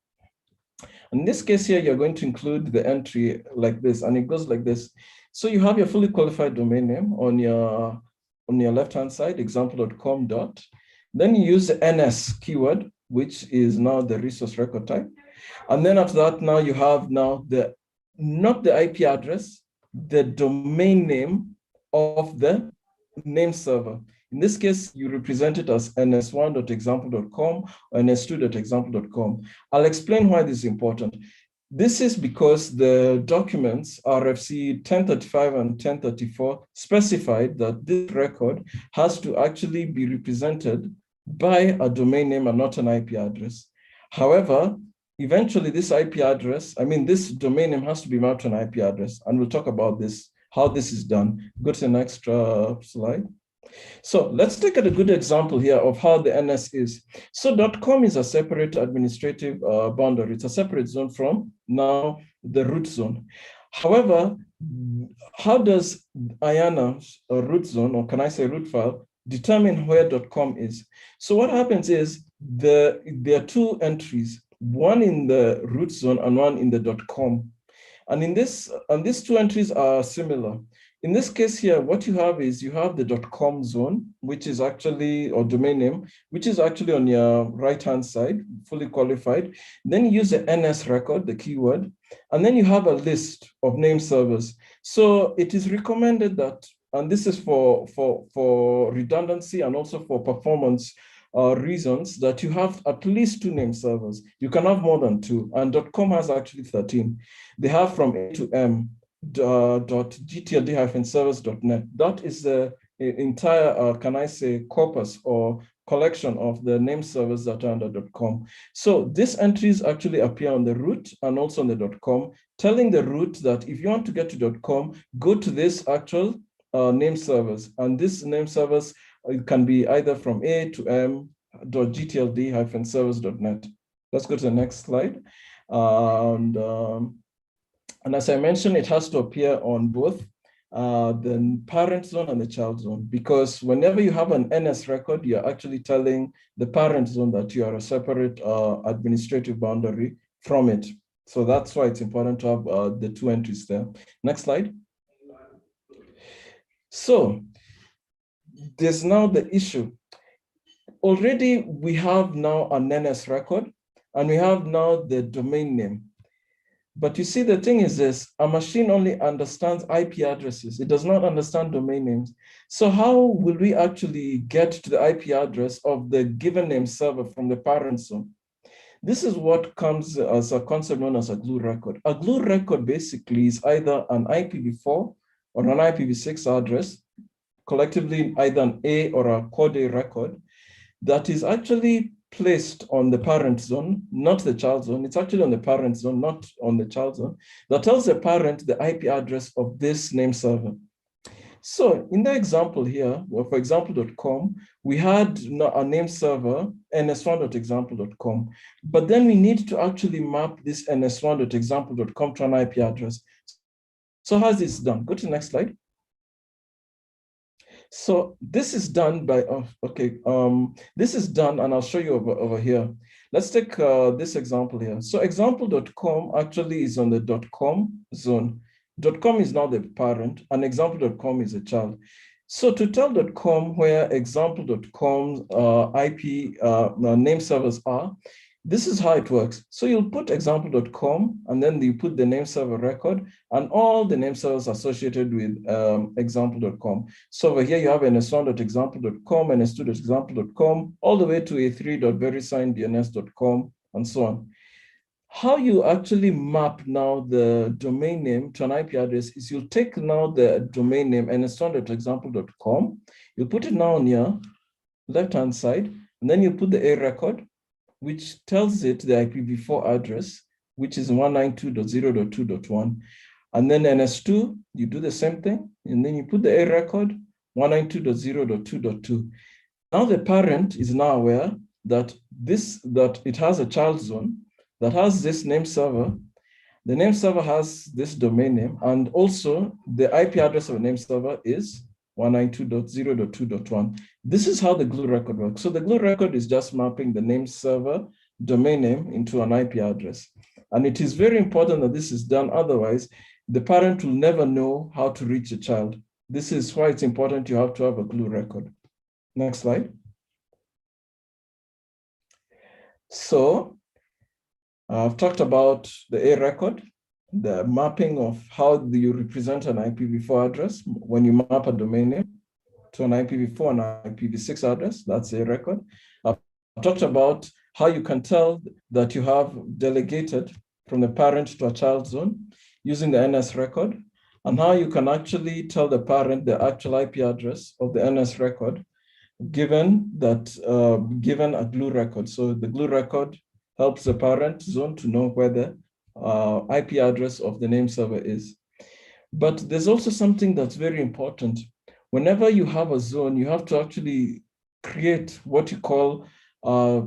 In this case here, you're going to include the entry like this, and it goes like this. So you have your fully qualified domain name on your left-hand side, example.com dot. Then you use the NS keyword, which is now the resource record type. And then after that, now you have now not the IP address, the domain name of the name server. In this case, you represent it as ns1.example.com or ns2.example.com. I'll explain why this is important. This is because the documents RFC 1035 and 1034 specified that this record has to actually be represented by a domain name and not an IP address. However, eventually this IP address, this domain name has to be mapped to an IP address, and we'll talk about this, how this is done. Go to the next slide. So let's take a good example here of how the NS is. So .com is a separate administrative boundary. It's a separate zone from now the root zone. However, how does IANA, a root zone, or can I say root file, determine where .com is? So what happens is there are two entries, one in the root zone and one in the .com. And these two entries are similar. In this case here, what you have is you have the .com zone, which is actually, or domain name, which is actually on your right-hand side, fully qualified. Then you use the NS record, the keyword, and then you have a list of name servers. So it is recommended that, and this is for redundancy and also for performance reasons, that you have at least 2 name servers. You can have more than 2, and .com has actually 13. They have from A to M. .gtld-servers.net. That is the entire, can I say, corpus or collection of the name servers that are under .com. So these entries actually appear on the root and also on the .com, telling the root that if you want to get to .com, go to this actual name servers. And these name servers can be either from A to m.gtld-servers.net. Let's go to the next slide. And as I mentioned, it has to appear on both the parent zone and the child zone, because whenever you have an NS record, you're actually telling the parent zone that you are a separate administrative boundary from it. So that's why it's important to have the two entries there. Next slide. So there's now the issue. Already we have now an NS record and we have now the domain name. But you see, the thing is this, a machine only understands IP addresses. It does not understand domain names. So how will we actually get to the IP address of the given name server from the parent zone? This is what comes as a concept known as a glue record. A glue record basically is either an IPv4 or an IPv6 address, collectively either an A or a code A record, that is actually placed on the parent zone, not the child zone. It's actually on the parent zone, not on the child zone, that tells the parent the IP address of this name server. So in the example here, well, for example.com, we had a name server, ns1.example.com, but then we need to actually map this ns1.example.com to an IP address. So how's this done? Go to the next slide. So this is done by, this is done, and I'll show you over here. Let's take this example here. So example.com actually is on the .com zone. .com is now the parent, and example.com is a child. So to tell .com where example.com's IP name servers are, this is how it works. So you'll put example.com, and then you put the name server record and all the name servers associated with example.com. So over here you have ns1.example.com, ns2.example.com, all the way to a3.verisignedns.com, and so on. How you actually map now the domain name to an IP address is you'll take now the domain name ns1.example.com, you'll put it now on your left-hand side, and then you put the A record, which tells it the IPv4 address, which is 192.0.2.1. And then NS2, you do the same thing, and then you put the A record, 192.0.2.2. Now the parent is now aware that it has a child zone that has this name server. The name server has this domain name, and also the IP address of the name server is 192.0.2.1. This is how the glue record works. So the glue record is just mapping the name server domain name into an IP address. And it is very important that this is done. Otherwise, the parent will never know how to reach a child. This is why it's important you have to have a glue record. Next slide. So I've talked about the A record, the mapping of how do you represent an IPv4 address when you map a domain name to an IPv4 and IPv6 address, that's a record. I've talked about how you can tell that you have delegated from the parent to a child zone using the NS record, and how you can actually tell the parent the actual IP address of the NS record given a glue record. So the glue record helps the parent zone to know where the IP address of the name server is. But there's also something that's very important. Whenever you have a zone, you have to actually create what you call a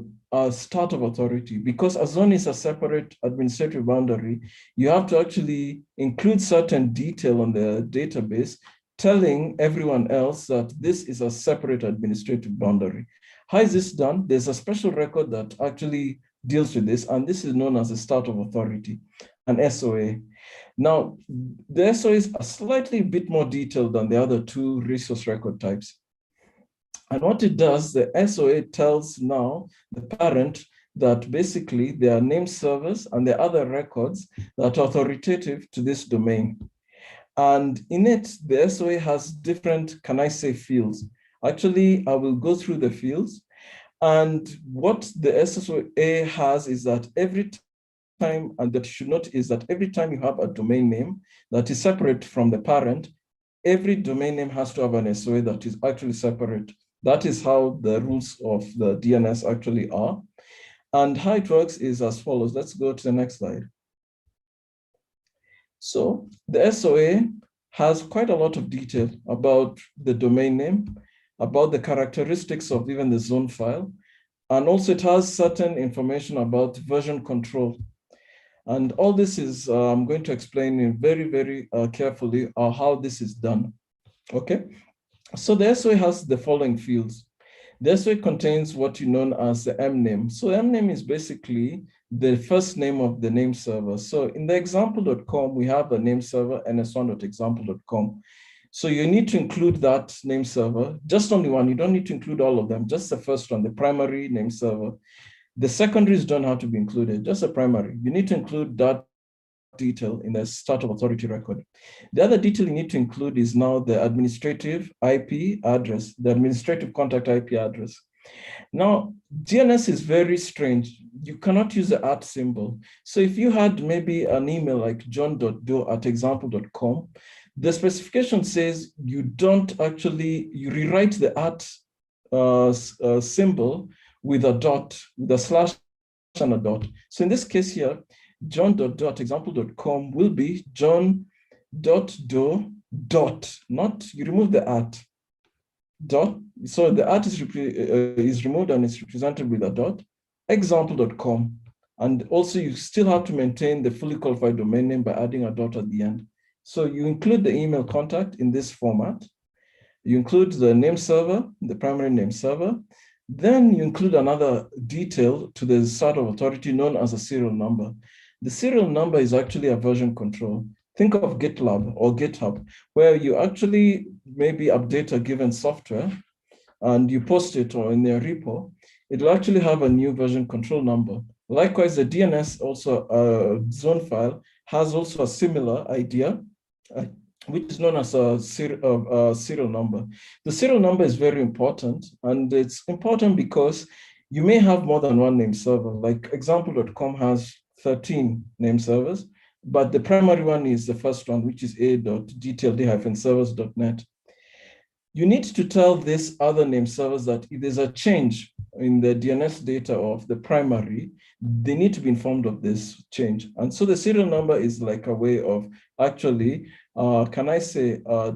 start of authority. Because a zone is a separate administrative boundary, you have to actually include certain detail on the database telling everyone else that this is a separate administrative boundary. How is this done? There's a special record that actually deals with this, and this is known as a start of authority, an SOA. Now, the SOA is a slightly bit more detailed than the other two resource record types. And what it does, the SOA tells now the parent that basically there are name servers and there are other records that are authoritative to this domain. And in it, the SOA has different, can I say, fields. Actually, I will go through the fields. And what the SOA has is that every time, and that you should note is that every time you have a domain name that is separate from the parent, every domain name has to have an SOA that is actually separate That is how the rules of the DNS actually are. And how it works is as follows. Let's go to the next slide. So the SOA has quite a lot of detail about the domain name, about the characteristics of even the zone file, and also it has certain information about version control. And all this is, I'm going to explain in very carefully how this is done, okay? So the SOA has the following fields. The SOA contains what you know as the M name. So M name is basically the first name of the name server. So in the example.com, we have a name server, ns1.example.com. So you need to include that name server, just only one. You don't need to include all of them, just the first one, the primary name server. The secondaries don't have to be included, just the primary. You need to include that detail in the start of authority record. The other detail you need to include is now the administrative IP address, the administrative contact IP address. Now, DNS is very strange. You cannot use the @ symbol. So if you had maybe an email like john.doe@example.com, the specification says you don't actually, you rewrite the @ symbol with a dot, with a slash and a dot. So in this case here, john.doe@example.com will be john.doe. Not, you remove the @ dot. So the @ is removed and it's represented with a dot, example.com. And also you still have to maintain the fully qualified domain name by adding a dot at the end. So you include the email contact in this format. You include the name server, the primary name server. Then you include another detail to the start of authority known as a serial number. The serial number is actually a version control. Think of GitLab or GitHub, where you actually maybe update a given software and you post it or in their repo. It will actually have a new version control number. Likewise, the DNS also zone file has also a similar idea, which is known as a serial number. The serial number is very important, and it's important because you may have more than one name server. Like example.com has 13 name servers, but the primary one is the first one, which is a.dtld-servers.net. You need to tell these other name servers that if there's a change in the DNS data of the primary, they need to be informed of this change. And so the serial number is like a way of actually,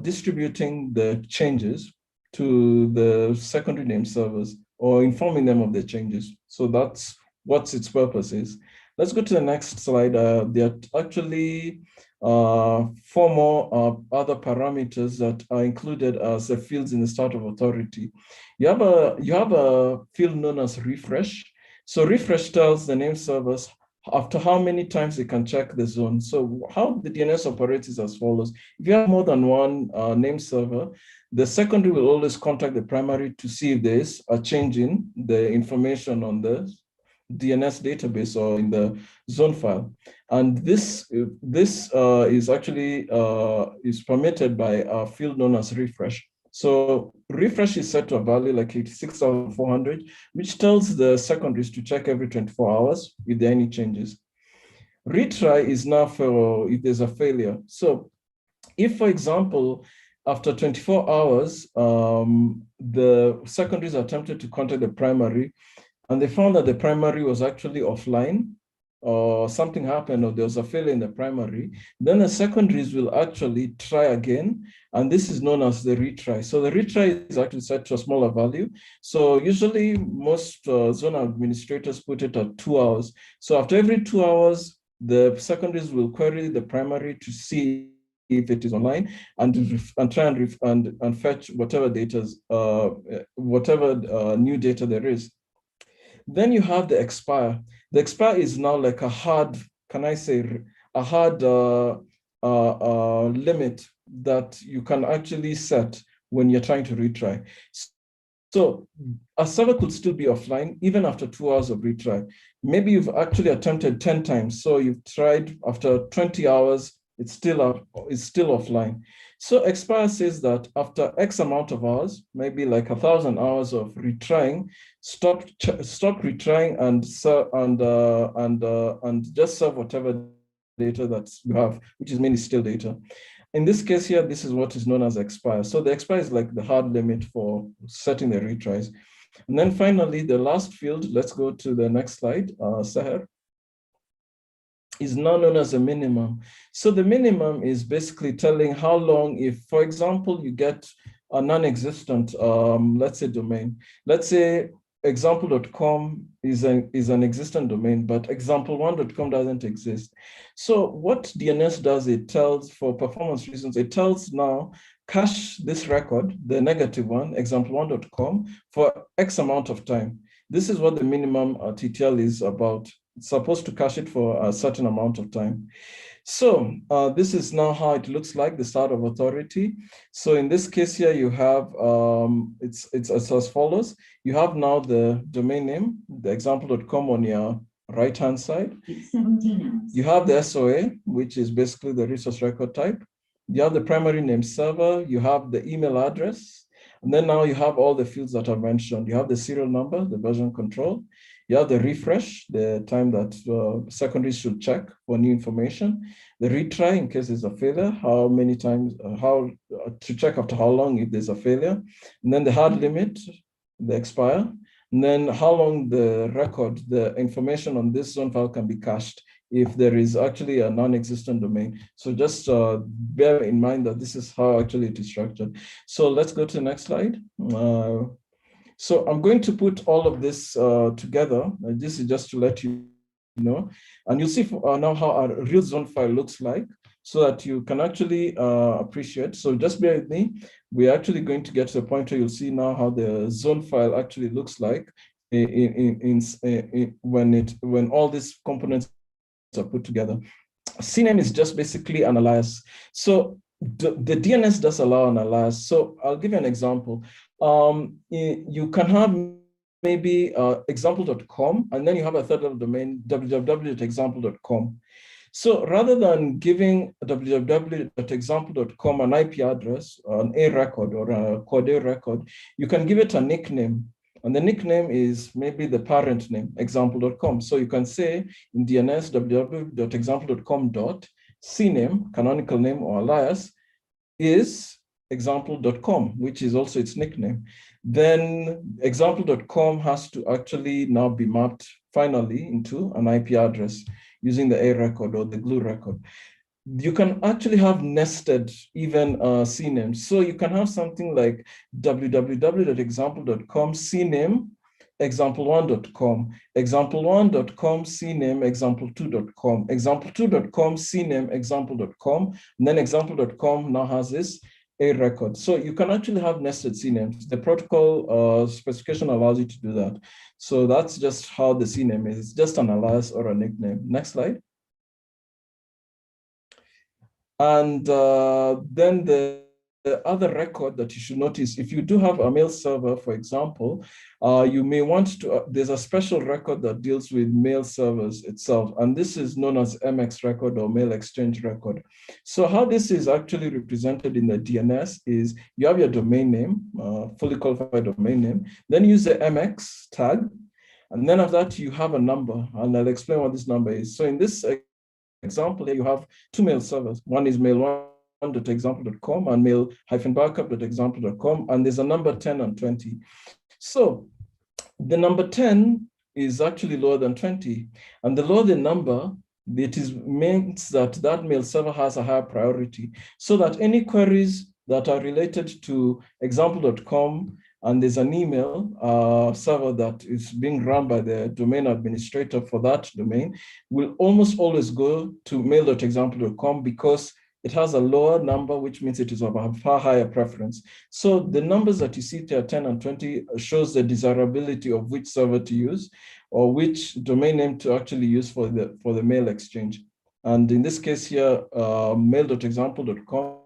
distributing the changes to the secondary name servers or informing them of the changes. So that's what its purpose is. Let's go to the next slide. There are actually 4 more other parameters that are included as the fields in the start of authority. You have a field known as refresh. So refresh tells the name servers after how many times they can check the zone. So how the DNS operates is as follows. If you have more than one name server, the secondary will always contact the primary to see if there is a change in the information on the DNS database or in the zone file. And this is actually is permitted by a field known as refresh. So refresh is set to a value like 86,400, which tells the secondaries to check every 24 hours if there are any changes. Retry is now for if there's a failure. So if, for example, after 24 hours, the secondaries attempted to contact the primary, and they found that the primary was actually offline, or something happened, or there was a failure in the primary, then the secondaries will actually try again, and this is known as the retry. So the retry is actually set to a smaller value. So usually most zone administrators put it at 2 hours. So after every 2 hours, the secondaries will query the primary to see if it is online and try and fetch whatever new data there is. Then you have the expire. The expire is now like a hard, a hard limit that you can actually set when you're trying to retry. So a server could still be offline even after 2 hours of retry. Maybe you've actually attempted 10 times. So you've tried after 20 hours, it's still offline. So expire says that after X amount of hours, maybe like 1,000 hours of retrying, stop retrying and just serve whatever data that you have, which is mainly still data. in this case here, this is what is known as expire. So the expire is like the hard limit for setting the retries. And then finally, the last field, let's go to the next slide, Seher, is now known as a minimum. So the minimum is basically telling how long, if, for example, you get a non-existent, let's say domain, let's say example.com is an existent domain, but example1.com doesn't exist. So what DNS does, it tells, for performance reasons, it tells now, cache this record, the negative one, example1.com, for X amount of time. This is what the minimum TTL is about. It's supposed to cache it for a certain amount of time. So this is now how it looks like, the start of authority. So in this case here, you have, it's as follows. You have now the domain name, the example.com on your right-hand side. You have the SOA, which is basically the resource record type. You have the primary name server. You have the email address. And then now you have all the fields that I mentioned. You have the serial number, the version control. You have the refresh, the time that secondaries should check for new information. The retry in case there's a failure, how many times, to check after how long if there's a failure. And then the hard limit, the expire. And then how long the record, the information on this zone file can be cached if there is actually a non-existent domain. So just bear in mind that this is how actually it is structured. So let's go to the next slide. So I'm going to put all of this together. This is just to let you know. And you'll see now how a real zone file looks like so that you can actually appreciate. So just bear with me. We're actually going to get to the point where you'll see now how the zone file actually looks like when all these components are put together. CNAME is just basically an alias. So the DNS does allow an alias. So I'll give you an example. You can have maybe example.com, and then you have a third level domain, www.example.com. So rather than giving www.example.com an IP address, an A record or a code A record, you can give it a nickname. And the nickname is maybe the parent name, example.com. So you can say in DNS www.example.com.cname, canonical name or alias, is example.com, which is also its nickname. Then example.com has to actually now be mapped finally into an IP address using the A record or the glue record. You can actually have nested even CNAMEs. So you can have something like www.example.com CNAME example1.com, example1.com CNAME example2.com, example2.com CNAME example.com, and then example.com now has this A record. So you can actually have nested CNAMEs. The protocol specification allows you to do that. So that's just how the CNAME is. It's just an alias or a nickname. Next slide. And then the other record that you should notice, if you do have a mail server, for example, you may want to, there's a special record that deals with mail servers itself, and this is known as MX record or mail exchange record. So how this is actually represented in the DNS is you have your domain name, fully qualified domain name, then use the MX tag, and then after that you have a number, and I'll explain what this number is. So in this example here, you have two mail servers. One is mail1.example.com and mail-backup.example.com, and there's a number 10 and 20. So the number 10 is actually lower than 20, and the lower the number, means that that mail server has a higher priority, so that any queries that are related to example.com and there's an email server that is being run by the domain administrator for that domain, will almost always go to mail.example.com because it has a lower number, which means it is of a far higher preference. So the numbers that you see there, 10 and 20, shows the desirability of which server to use or which domain name to actually use for the mail exchange. And in this case here, mail.example.com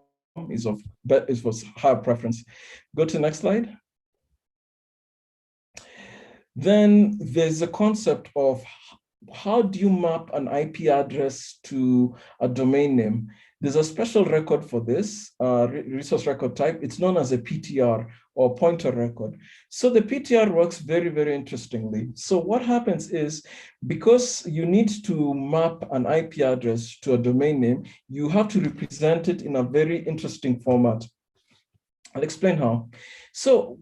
is for higher preference. Go to the next slide. Then there's a concept of how do you map an IP address to a domain name? There's a special record for this resource record type. It's known as a PTR, or pointer record. So the PTR works very, very interestingly. So what happens is, because you need to map an IP address to a domain name, you have to represent it in a very interesting format. I'll explain how. So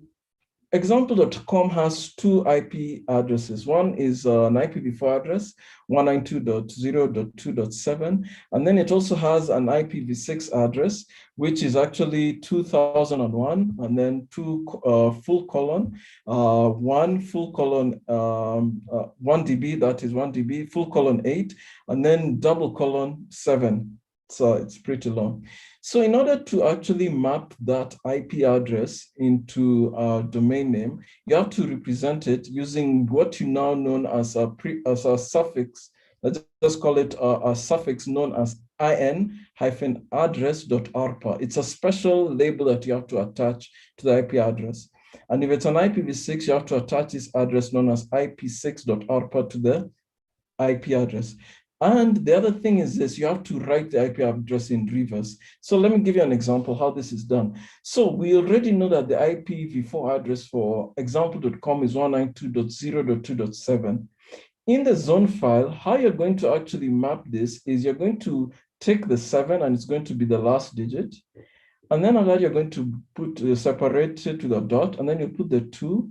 example.com has two IP addresses. One is an IPv4 address, 192.0.2.7, and then it also has an IPv6 address, which is actually 2001, and then two full colon, 1 full colon 1 dB, that is 1 dB, full colon 8, and then double colon 7. So it's pretty long. So in order to actually map that IP address into a domain name, you have to represent it using what you now known as a suffix. Let's just call it a suffix known as in-address.arpa. It's a special label that you have to attach to the IP address. And if it's an IPv6, you have to attach this address known as ip6.arpa to the IP address. And the other thing is this, you have to write the IP address in reverse. So let me give you an example how this is done. So we already know that the IPv4 address for example.com is 192.0.2.7. In the zone file, how you're going to actually map this is you're going to take the 7 and it's going to be the last digit. And then on that, you're going to put separate it to the dot, and then you put the 2,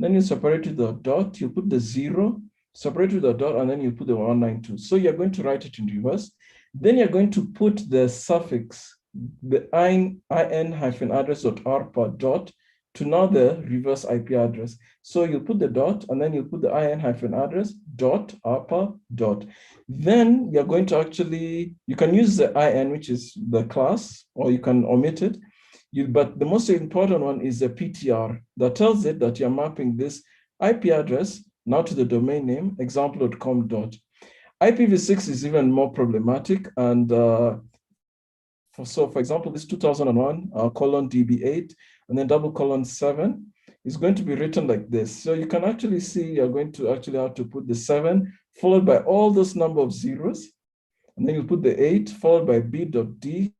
then you separate it to the dot, you put the 0, separate with the dot, and then you put the 192. So you're going to write it in reverse. Then you're going to put the suffix, the in-address.arpa dot, to now the reverse IP address. So you put the dot, and then you put the in-address dot arpa dot. Then you're going to actually, you can use the in, which is the class, or you can omit it. But the most important one is the PTR that tells it that you're mapping this IP address now to the domain name, example.com dot. IPv6 is even more problematic. And for example, this 2001 colon DB8 and then double colon 7 is going to be written like this. So you can actually see you're going to actually have to put the 7 followed by all those number of zeros. And then you put the 8 followed by b.d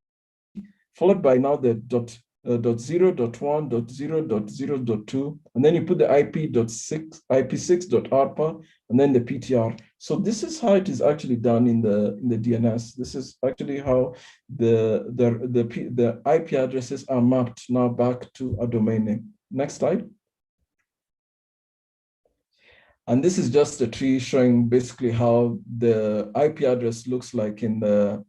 followed by now the dot 0.1.0.0.2, and then you put the IP6.arpa, and then the PTR. So this is how it is actually done in the DNS. This is actually how the IP addresses are mapped now back to a domain name. Next slide. And this is just a tree showing basically how the IP address looks like in the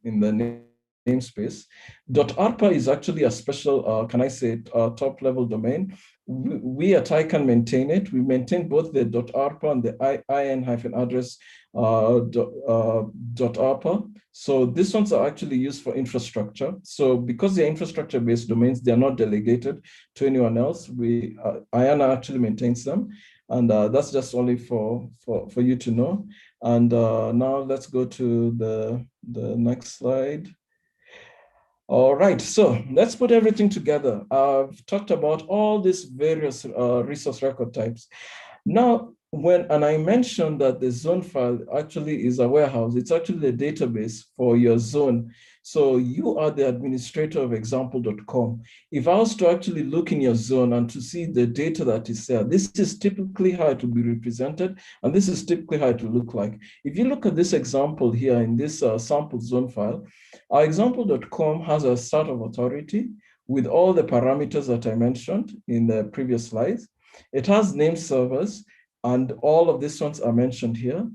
namespace. .arpa is actually a special, can I say, top level domain. We at ICANN maintain it. We maintain both the .arpa and the in-address .arpa. So these ones are actually used for infrastructure. So because they're infrastructure-based domains, they're not delegated to anyone else. ICANN actually maintains them. And that's just only for you to know. And now let's go to the next slide. All right, so let's put everything together. I've talked about all these various resource record types. Now, I mentioned that the zone file actually is a warehouse. It's actually a database for your zone. So you are the administrator of example.com. If I was to actually look in your zone and to see the data that is there, this is typically how it will be represented, and this is typically how it will look like. If you look at this example here in this sample zone file, our example.com has a start of authority with all the parameters that I mentioned in the previous slides. It has name servers, and all of these ones are mentioned here.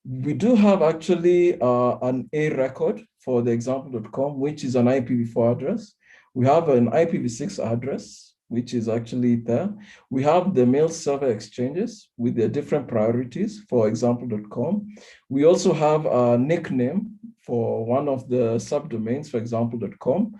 We do have actually an A record for the example.com, which is an IPv4 address. We have an IPv6 address, which is actually there. We have the mail server exchanges with their different priorities for example.com. We also have a nickname for one of the subdomains for example.com.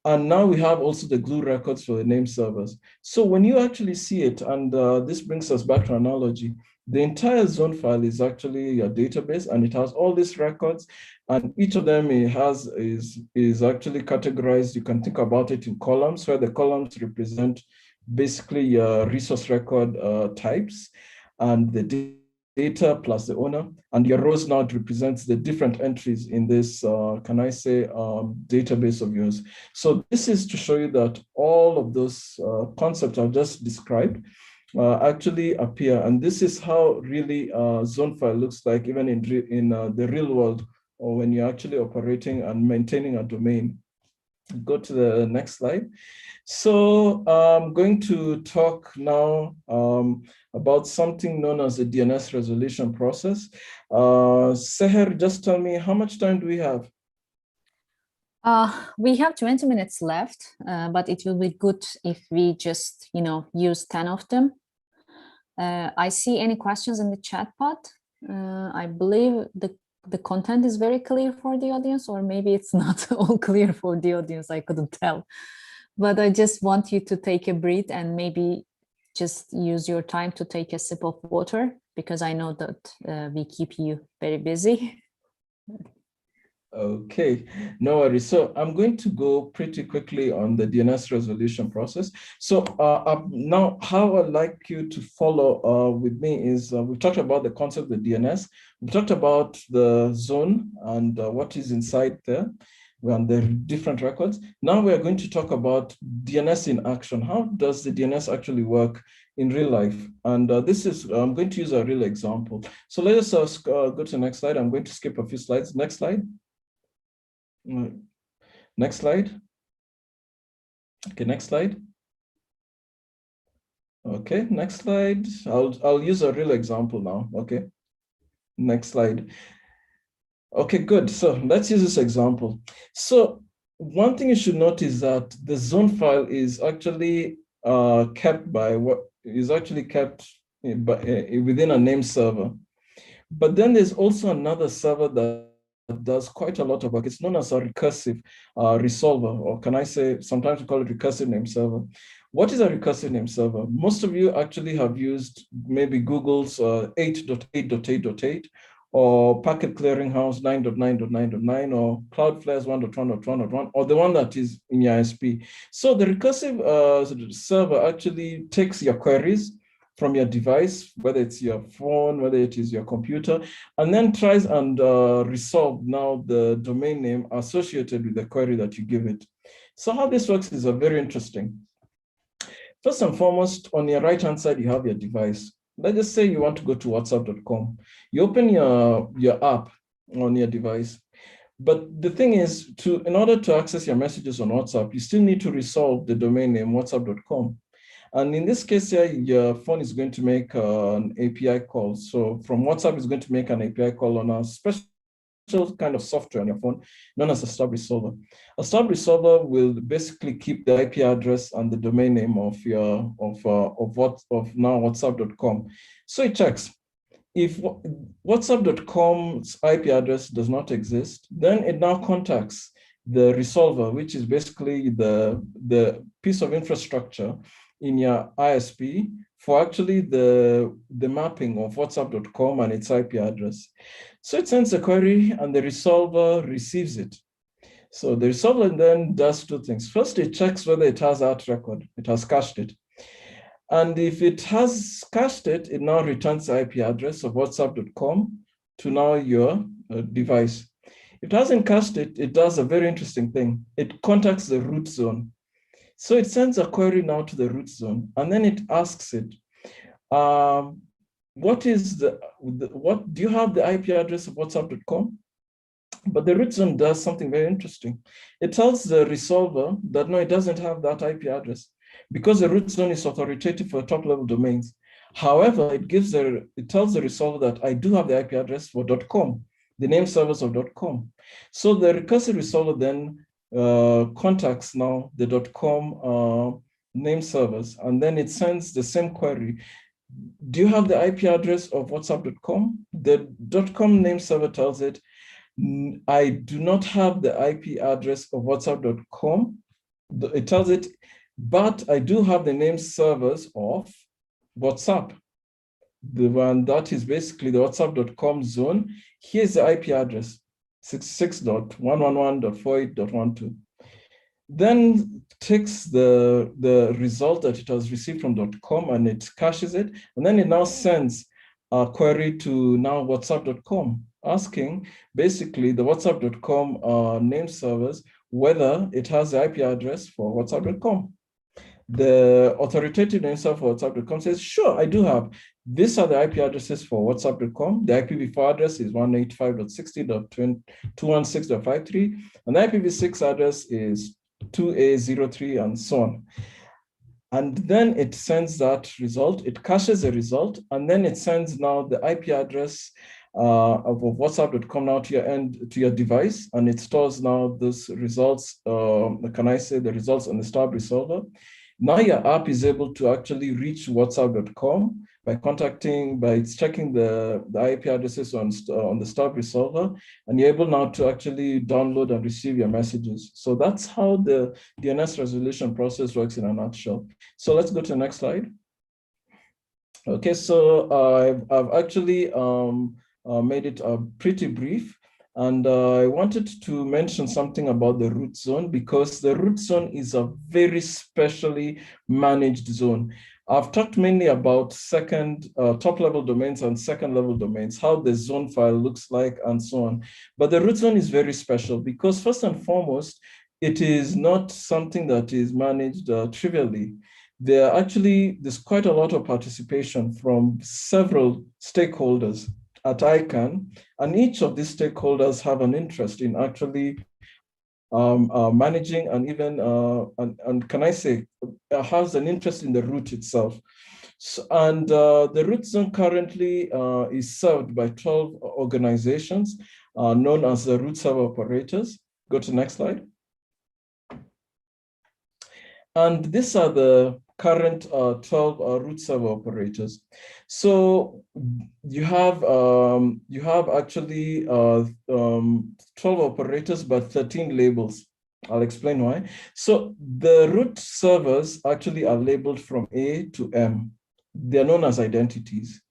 And now we have also the glue records for the name servers. So when you actually see it, and this brings us back to analogy, the entire zone file is actually a database, and it has all these records, and each of them is actually categorized. You can think about it in columns, where the columns represent basically your resource record types, and the data plus the owner, and your rows now represents the different entries in this, database of yours. So this is to show you that all of those concepts I've just described actually appear, and this is how really zone file looks like even in the real world, or when you're actually operating and maintaining a domain. Go to the next slide. So I'm going to talk now about something known as the DNS resolution process. Seher, just tell me, how much time do we have? We have 20 minutes left, but it will be good if we just, use 10 of them. I see any questions in the chat pod. I believe the content is very clear for the audience, or maybe it's not all clear for the audience. I couldn't tell. But I just want you to take a breath and maybe just use your time to take a sip of water, because I know that we keep you very busy. Okay, no worries. So I'm going to go pretty quickly on the DNS resolution process. So now how I'd like you to follow with me is we've talked about the concept of the DNS. We talked about the zone and what is inside there and the different records. Now we are going to talk about DNS in action. How does the DNS actually work in real life? And this is, I'm going to use a real example. So let us go to the next slide. I'm going to skip a few slides. Next slide. Next slide. Okay, next slide. Okay, next slide. I'll use a real example now. Okay, next slide. Okay, good. So let's use this example. So one thing you should note is that the zone file is actually kept by within a name server. But then there's also another server that does quite a lot of work. It's known as a recursive resolver, or can I say, sometimes we call it recursive name server. What is a recursive name server? Most of you actually have used maybe Google's 8.8.8.8, or Packet Clearinghouse 9.9.9.9, or Cloudflare's 1.1.1.1, or the one that is in your ISP. So the recursive server actually takes your queries from your device, whether it's your phone, whether it is your computer, and then tries and resolve now the domain name associated with the query that you give it. So how this works is very interesting. First and foremost, on your right-hand side, you have your device. Let's just say you want to go to whatsapp.com. You open your app on your device. But the thing is, in order to access your messages on WhatsApp, you still need to resolve the domain name whatsapp.com. And in this case here, your phone is going to make an API call. So from WhatsApp, it's going to make an API call on a special kind of software on your phone known as a stub resolver. A stub resolver will basically keep the IP address and the domain name of now whatsapp.com. So it checks. If whatsapp.com's IP address does not exist, then it now contacts the resolver, which is basically the piece of infrastructure in your ISP for actually the mapping of whatsapp.com and its IP address. So it sends a query and the resolver receives it. So the resolver then does two things. First, it checks whether it has that record, it has cached it. And if it has cached it, it now returns the IP address of whatsapp.com to now your device. If it hasn't cached it, it does a very interesting thing. It contacts the root zone. So it sends a query now to the root zone, and then it asks it, do you have the IP address of whatsapp.com? But the root zone does something very interesting. It tells the resolver that no, it doesn't have that IP address because the root zone is authoritative for top-level domains. However, it tells the resolver that I do have the IP address for .com, the name servers of .com. So the recursive resolver then contacts now the .com name servers, and then it sends the same query. Do you have the IP address of whatsapp.com? The .com name server tells it, I do not have the IP address of whatsapp.com. It tells it, but I do have the name servers of WhatsApp. The one that is basically the whatsapp.com zone. Here's the IP address, 66.111.48.12. Then takes the result that it has received from .com and it caches it, and then it now sends query to now whatsapp.com, asking basically the whatsapp.com name servers whether it has the IP address for whatsapp.com. The authoritative name server for whatsapp.com says, sure, I do have. These are the IP addresses for whatsapp.com. The IPv4 address is 185.60.216.53, and the IPv6 address is 2A03, and so on. And then it sends that result, it caches the result, and then it sends now the IP address of whatsapp.com now to your device, and it stores now those results, can I say the results on the Star resolver. Now your app is able to actually reach whatsapp.com by checking the IP addresses on the Star resolver, and you're able now to actually download and receive your messages. So that's how the DNS resolution process works in a nutshell. So let's go to the next slide. Okay, so I've actually made it pretty brief. And I wanted to mention something about the root zone, because the root zone is a very specially managed zone. I've talked mainly about top-level domains and second-level domains, how the zone file looks like and so on. But the root zone is very special because first and foremost, it is not something that is managed trivially. There's quite a lot of participation from several stakeholders at ICANN, and each of these stakeholders have an interest in actually managing and even, and can I say, has an interest in the root itself. So, and the root zone currently is served by 12 organizations known as the root server operators. Go to the next slide. And these are the current 12 root server operators. So you have actually 12 operators, but 13 labels. I'll explain why. So the root servers actually are labeled from A to M. They're known as identities.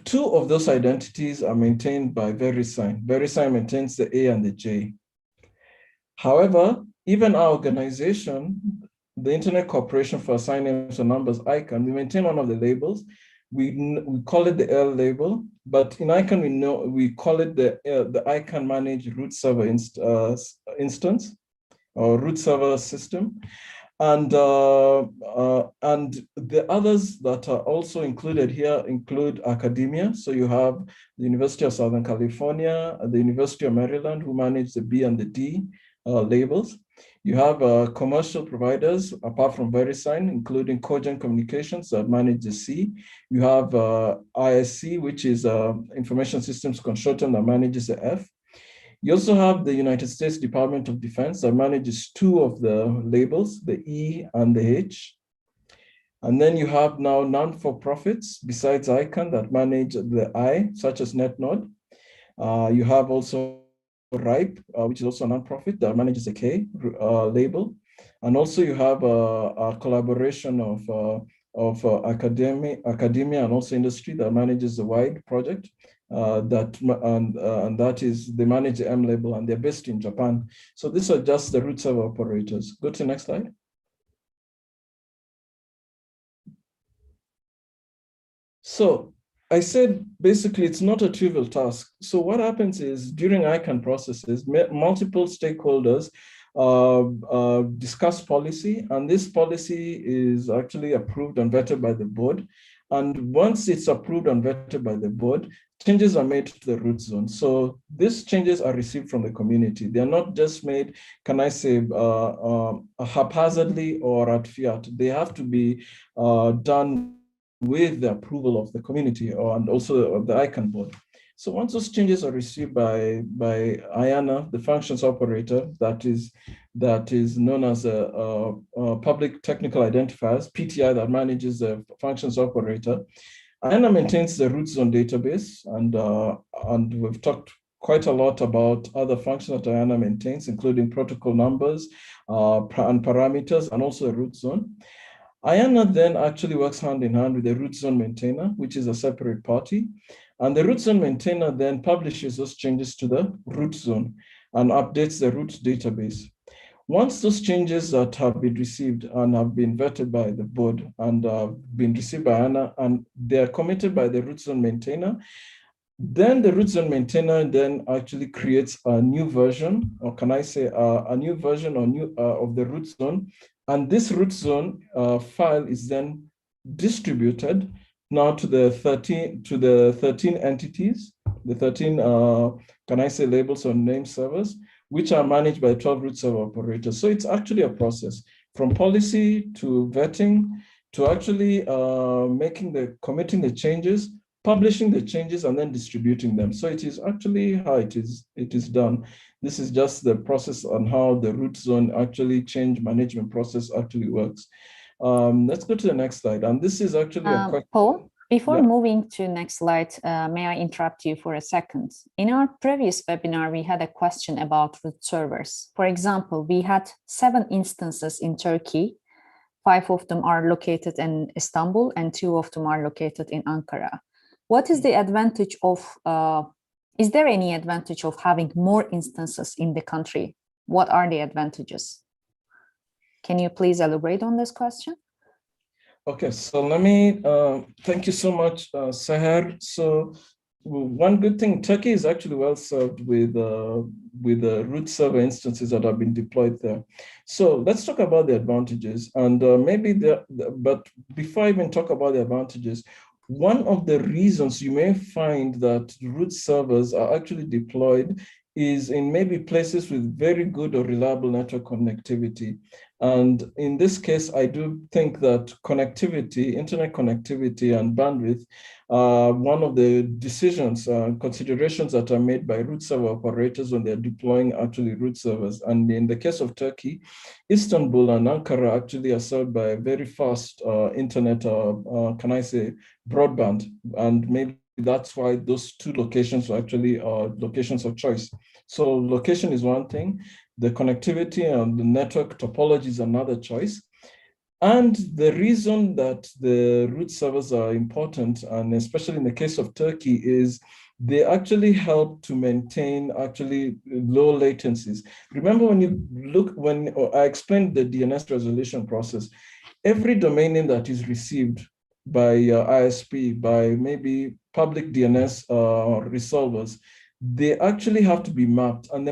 2 of those identities are maintained by VeriSign. VeriSign maintains the A and the J. However, even our organization, the Internet Corporation for Assigned Names and Numbers, ICANN, we maintain one of the labels. We call it the L label, but in ICANN we call it the ICANN managed root server instance or root server system, and the others that are also included here include academia. So you have the University of Southern California, the University of Maryland, who manage the B and the D labels. You have commercial providers, apart from VeriSign, including Cogent Communications that manage the C. You have ISC, which is Information Systems Consortium that manages the F. You also have the United States Department of Defense that manages 2 of the labels, the E and the H. And then you have now non-for-profits besides ICANN that manage the I, such as NetNode. You have also RIPE, which is also a nonprofit that manages the K label. And also you have a collaboration of academia and also industry that manages the WIDE project. That is, they manage the M label, and they're based in Japan. So these are just the root server operators. Go to the next slide. So I said, basically, it's not a trivial task. So what happens is during ICANN processes, multiple stakeholders discuss policy, and this policy is actually approved and vetted by the board. And once it's approved and vetted by the board, changes are made to the root zone. So these changes are received from the community. They're not just made, can I say, haphazardly or at fiat. They have to be done with the approval of the community and also of the ICANN board. So once those changes are received by IANA, the functions operator that is known as a public technical identifiers, PTI, that manages the functions operator, IANA maintains the root zone database, and we've talked quite a lot about other functions that IANA maintains, including protocol numbers and parameters, and also a root zone. IANA then actually works hand in hand with the root zone maintainer, which is a separate party. And the root zone maintainer then publishes those changes to the root zone and updates the root database. Once those changes that have been received and have been vetted by the board and been received by Anna, and they're committed by the root zone maintainer, then the root zone maintainer then actually creates a new version, or can I say a new version or new of the root zone. And this root zone file is then distributed now to the 13 entities, the 13 can I say labels or name servers, which are managed by 12 root server operators. So it's actually a process from policy to vetting to actually committing the changes, publishing the changes, and then distributing them. So it is actually how it is done. This is just the process on how the root zone actually change management process actually works. Let's go to the next slide. And this is actually a question. Paul, before moving to next slide, may I interrupt you for a second? In our previous webinar, we had a question about root servers. For example, we had 7 instances in Turkey. 5 of them are located in Istanbul and 2 of them are located in Ankara. What is the advantage of, is there any advantage of having more instances in the country? What are the advantages? Can you please elaborate on this question? Okay, so let me, thank you so much, Seher. So one good thing, Turkey is actually well served with the root server instances that have been deployed there. So let's talk about the advantages. And but before I even talk about the advantages, one of the reasons you may find that root servers are actually deployed is in maybe places with very good or reliable network connectivity. And in this case, I do think that connectivity, internet connectivity and bandwidth are one of the decisions, considerations that are made by root server operators when they're deploying actually root servers. And in the case of Turkey, Istanbul and Ankara actually are served by a very fast internet, can I say, broadband. And maybe that's why those 2 locations are actually locations of choice. So location is one thing, the connectivity and the network topology is another choice. And the reason that the root servers are important, and especially in the case of Turkey, is they actually help to maintain actually low latencies. Remember when I explained the DNS resolution process, every domain name that is received by ISP, by maybe public DNS resolvers, they actually have to be mapped, and the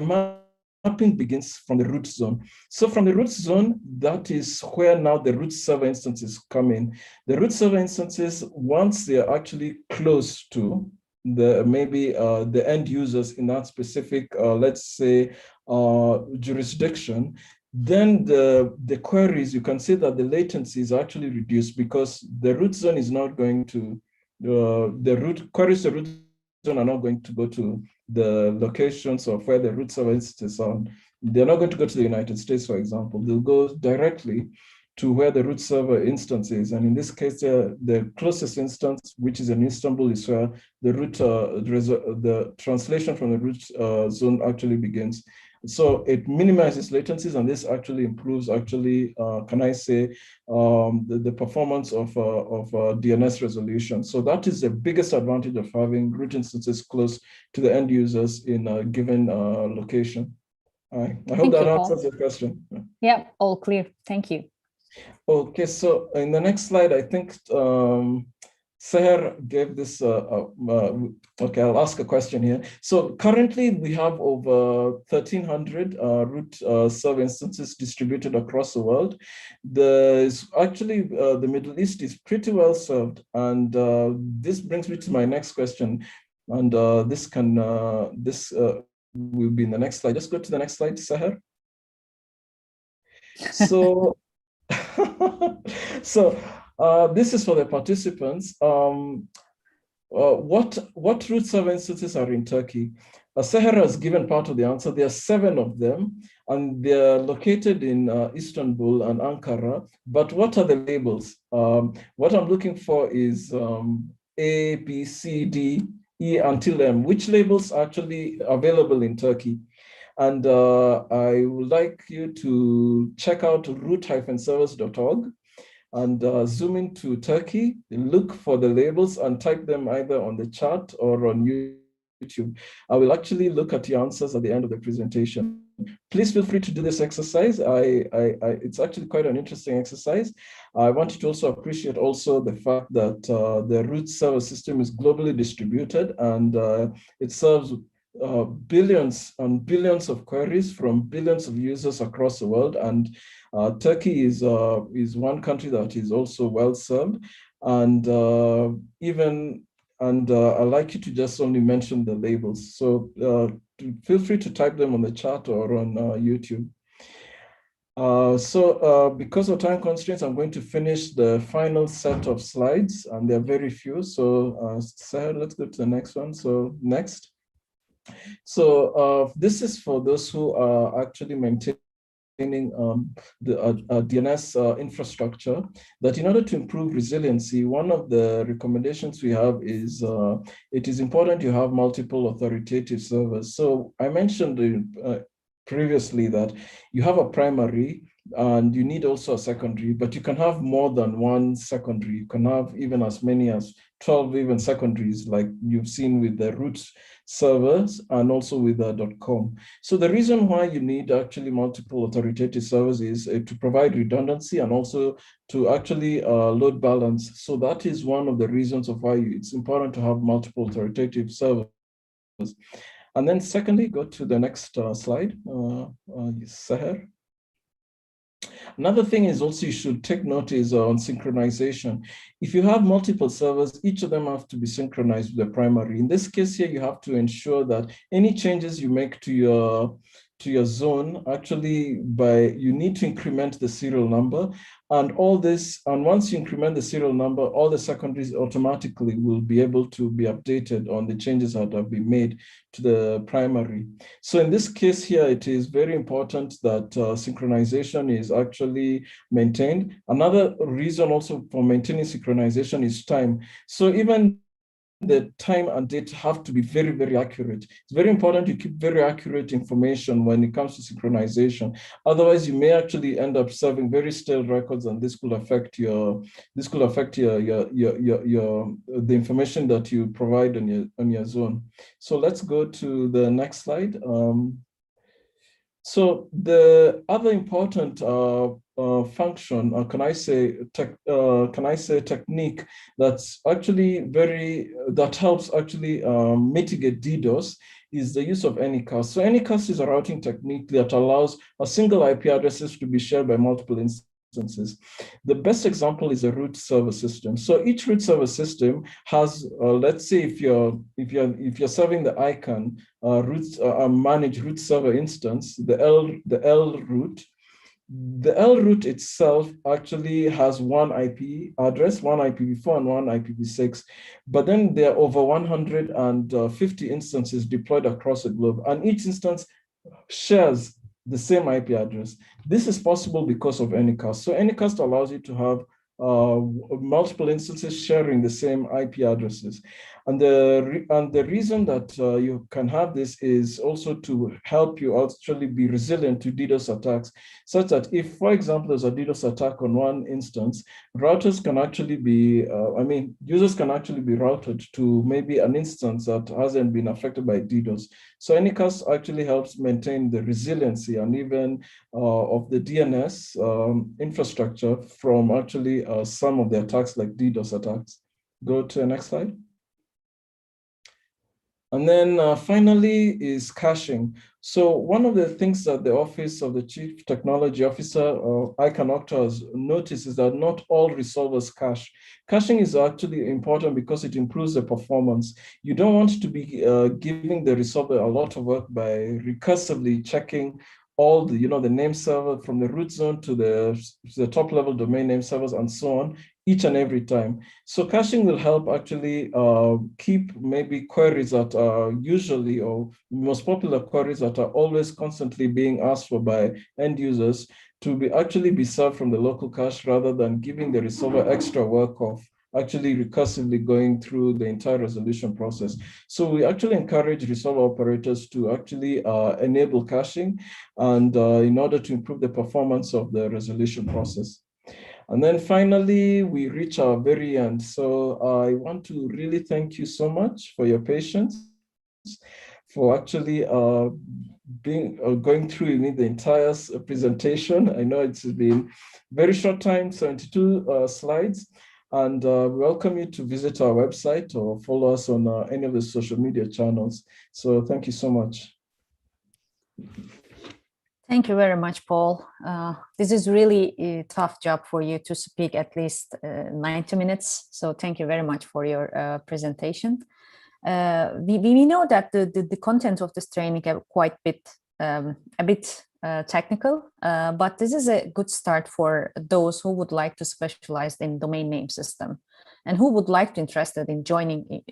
mapping begins from the root zone. So from the root zone, that is where now the root server instances come in. The root server instances, once they are actually close to the end users in that specific, let's say, jurisdiction, then the queries, you can see that the latency is actually reduced because the root zone is not going to, queries the root zone are not going to go to the locations of where the root server instances are. They're not going to go to the United States, for example. They'll go directly to where the root server instance is. And in this case, the closest instance, which is in Istanbul, is where the translation from the root zone actually begins. So it minimizes latencies, and this actually improves, can I say, the performance of DNS resolution. So that is the biggest advantage of having root instances close to the end users in a given location. I hope that answers your question. Yeah, all clear. Thank you. Okay, so in the next slide, I think Seher gave this, okay, I'll ask a question here. So currently we have over 1,300 root server instances distributed across the world. Actually, the Middle East is pretty well served. And this brings me to my next question. And this will be in the next slide. Just go to the next slide, Seher. So, this is for the participants. What root server instances are in Turkey? Seher has given part of the answer. There are 7 of them, and they're located in Istanbul and Ankara. But what are the labels? What I'm looking for is A, B, C, D, E, until M. Which labels are actually available in Turkey? And I would like you to check out root-servers.org and zoom into Turkey, look for the labels and type them either on the chat or on YouTube. I will actually look at your answers at the end of the presentation. Please feel free to do this exercise. It's actually quite an interesting exercise. I want you to also appreciate also the fact that the root server system is globally distributed, and it serves billions and billions of queries from billions of users across the world. And Turkey is one country that is also well served. And I'd like you to just only mention the labels. So feel free to type them on the chat or on YouTube. Because of time constraints, I'm going to finish the final set of slides, and there are very few. So Sarah, let's go to the next one. So next. So this is for those who are actually maintaining the DNS infrastructure, that in order to improve resiliency, one of the recommendations we have is it is important to have multiple authoritative servers. So I mentioned previously that you have a primary and you need also a secondary, but you can have more than one secondary. You can have even as many as 12 even secondaries, like you've seen with the root servers and also with the .com. So the reason why you need actually multiple authoritative servers is to provide redundancy and also to actually load balance. So that is one of the reasons of why it's important to have multiple authoritative servers. And then secondly, go to the next slide, Seher. Another thing is also you should take notice on synchronization. If you have multiple servers, each of them have to be synchronized with the primary. In this case here, you have to ensure that any changes you make to your zone, actually you need to increment the serial number, and all this, and once you increment the serial number, all the secondaries automatically will be able to be updated on the changes that have been made to the primary. So in this case here, it is very important that synchronization is actually maintained. Another reason also for maintaining synchronization is time. So even the time and date have to be very, very accurate. It's very important to keep very accurate information when it comes to synchronization. Otherwise, you may actually end up serving very stale records, and this could affect the information that you provide on your zone. So let's go to the next slide. So the other important function, or can I say technique that's actually that helps actually mitigate DDoS is the use of Anycast. So Anycast is a routing technique that allows a single IP addresses to be shared by multiple instances. The best example is a root server system. So each root server system has, let's say, if you're serving the ICANN managed root server instance, the L root. The L root itself actually has one IP address, one IPv4 and one IPv6, but then there are over 150 instances deployed across the globe, and each instance shares the same IP address. This is possible because of Anycast. So Anycast allows you to have multiple instances sharing the same IP addresses. And the reason that you can have this is also to help you actually be resilient to DDoS attacks, such that if, for example, there's a DDoS attack on one instance, routers can actually be, users can actually be routed to maybe an instance that hasn't been affected by DDoS. So Anycast actually helps maintain the resiliency and even of the DNS infrastructure from actually some of the attacks like DDoS attacks. Go to the next slide. And then finally is caching. So one of the things that the Office of the Chief Technology Officer, or ICANN Octa, has noticed is that not all resolvers cache. Caching is actually important because it improves the performance. You don't want to be giving the resolver a lot of work by recursively checking all the, the name server from the root zone to the top level domain name servers and so on, each and every time. So caching will help actually keep maybe queries that are usually, or most popular queries that are always constantly being asked for by end users to actually be served from the local cache, rather than giving the resolver extra work of actually recursively going through the entire resolution process. So we actually encourage resolver operators to actually enable caching, and in order to improve the performance of the resolution process. And then finally, we reach our very end. So I want to really thank you so much for your patience. for actually going through the entire presentation. I know it's been very short time, 72 slides, and we welcome you to visit our website or follow us on any of the social media channels. So thank you so much. Thank you very much, Paul. This is really a tough job for you to speak at least 90 minutes. So thank you very much for your presentation. We know that the content of this training are quite a bit technical, but this is a good start for those who would like to specialize in domain name system and who would like to interested in joining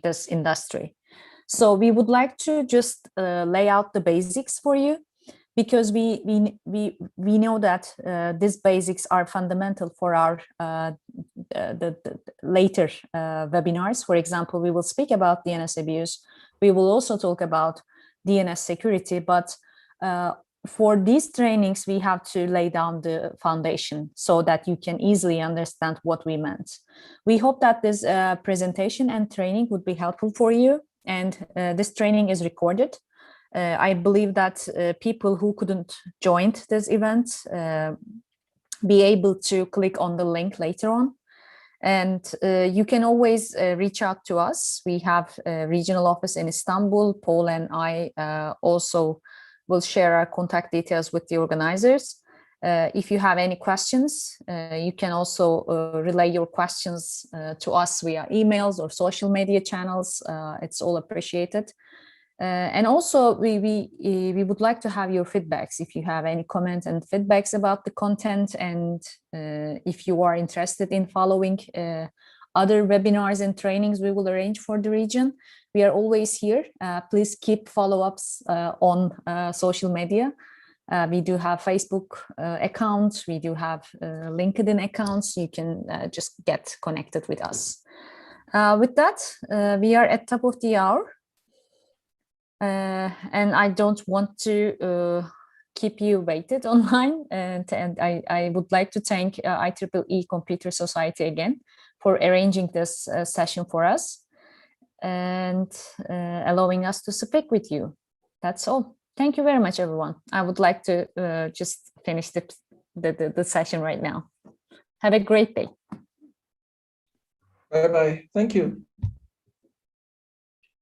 this industry. So we would like to just lay out the basics for you, because we know that these basics are fundamental for our the later webinars. For example, we will speak about DNS abuse. We will also talk about DNS security, but for these trainings, we have to lay down the foundation so that you can easily understand what we meant. We hope that this presentation and training would be helpful for you. And this training is recorded. I believe that people who couldn't join this event be able to click on the link later on. And you can always reach out to us. We have a regional office in Istanbul. Paul and I also will share our contact details with the organizers. If you have any questions, you can also relay your questions to us via emails or social media channels. It's all appreciated. And also, we would like to have your feedbacks. If you have any comments and feedbacks about the content, and if you are interested in following other webinars and trainings we will arrange for the region, we are always here. Please keep follow-ups on social media. We do have Facebook accounts, we do have LinkedIn accounts. You can just get connected with us. With that, we are at top of the hour. And I don't want to keep you waited online. And I would like to thank IEEE Computer Society again for arranging this session for us and allowing us to speak with you. That's all. Thank you very much, everyone. I would like to just finish the session right now. Have a great day. Bye-bye. Thank you.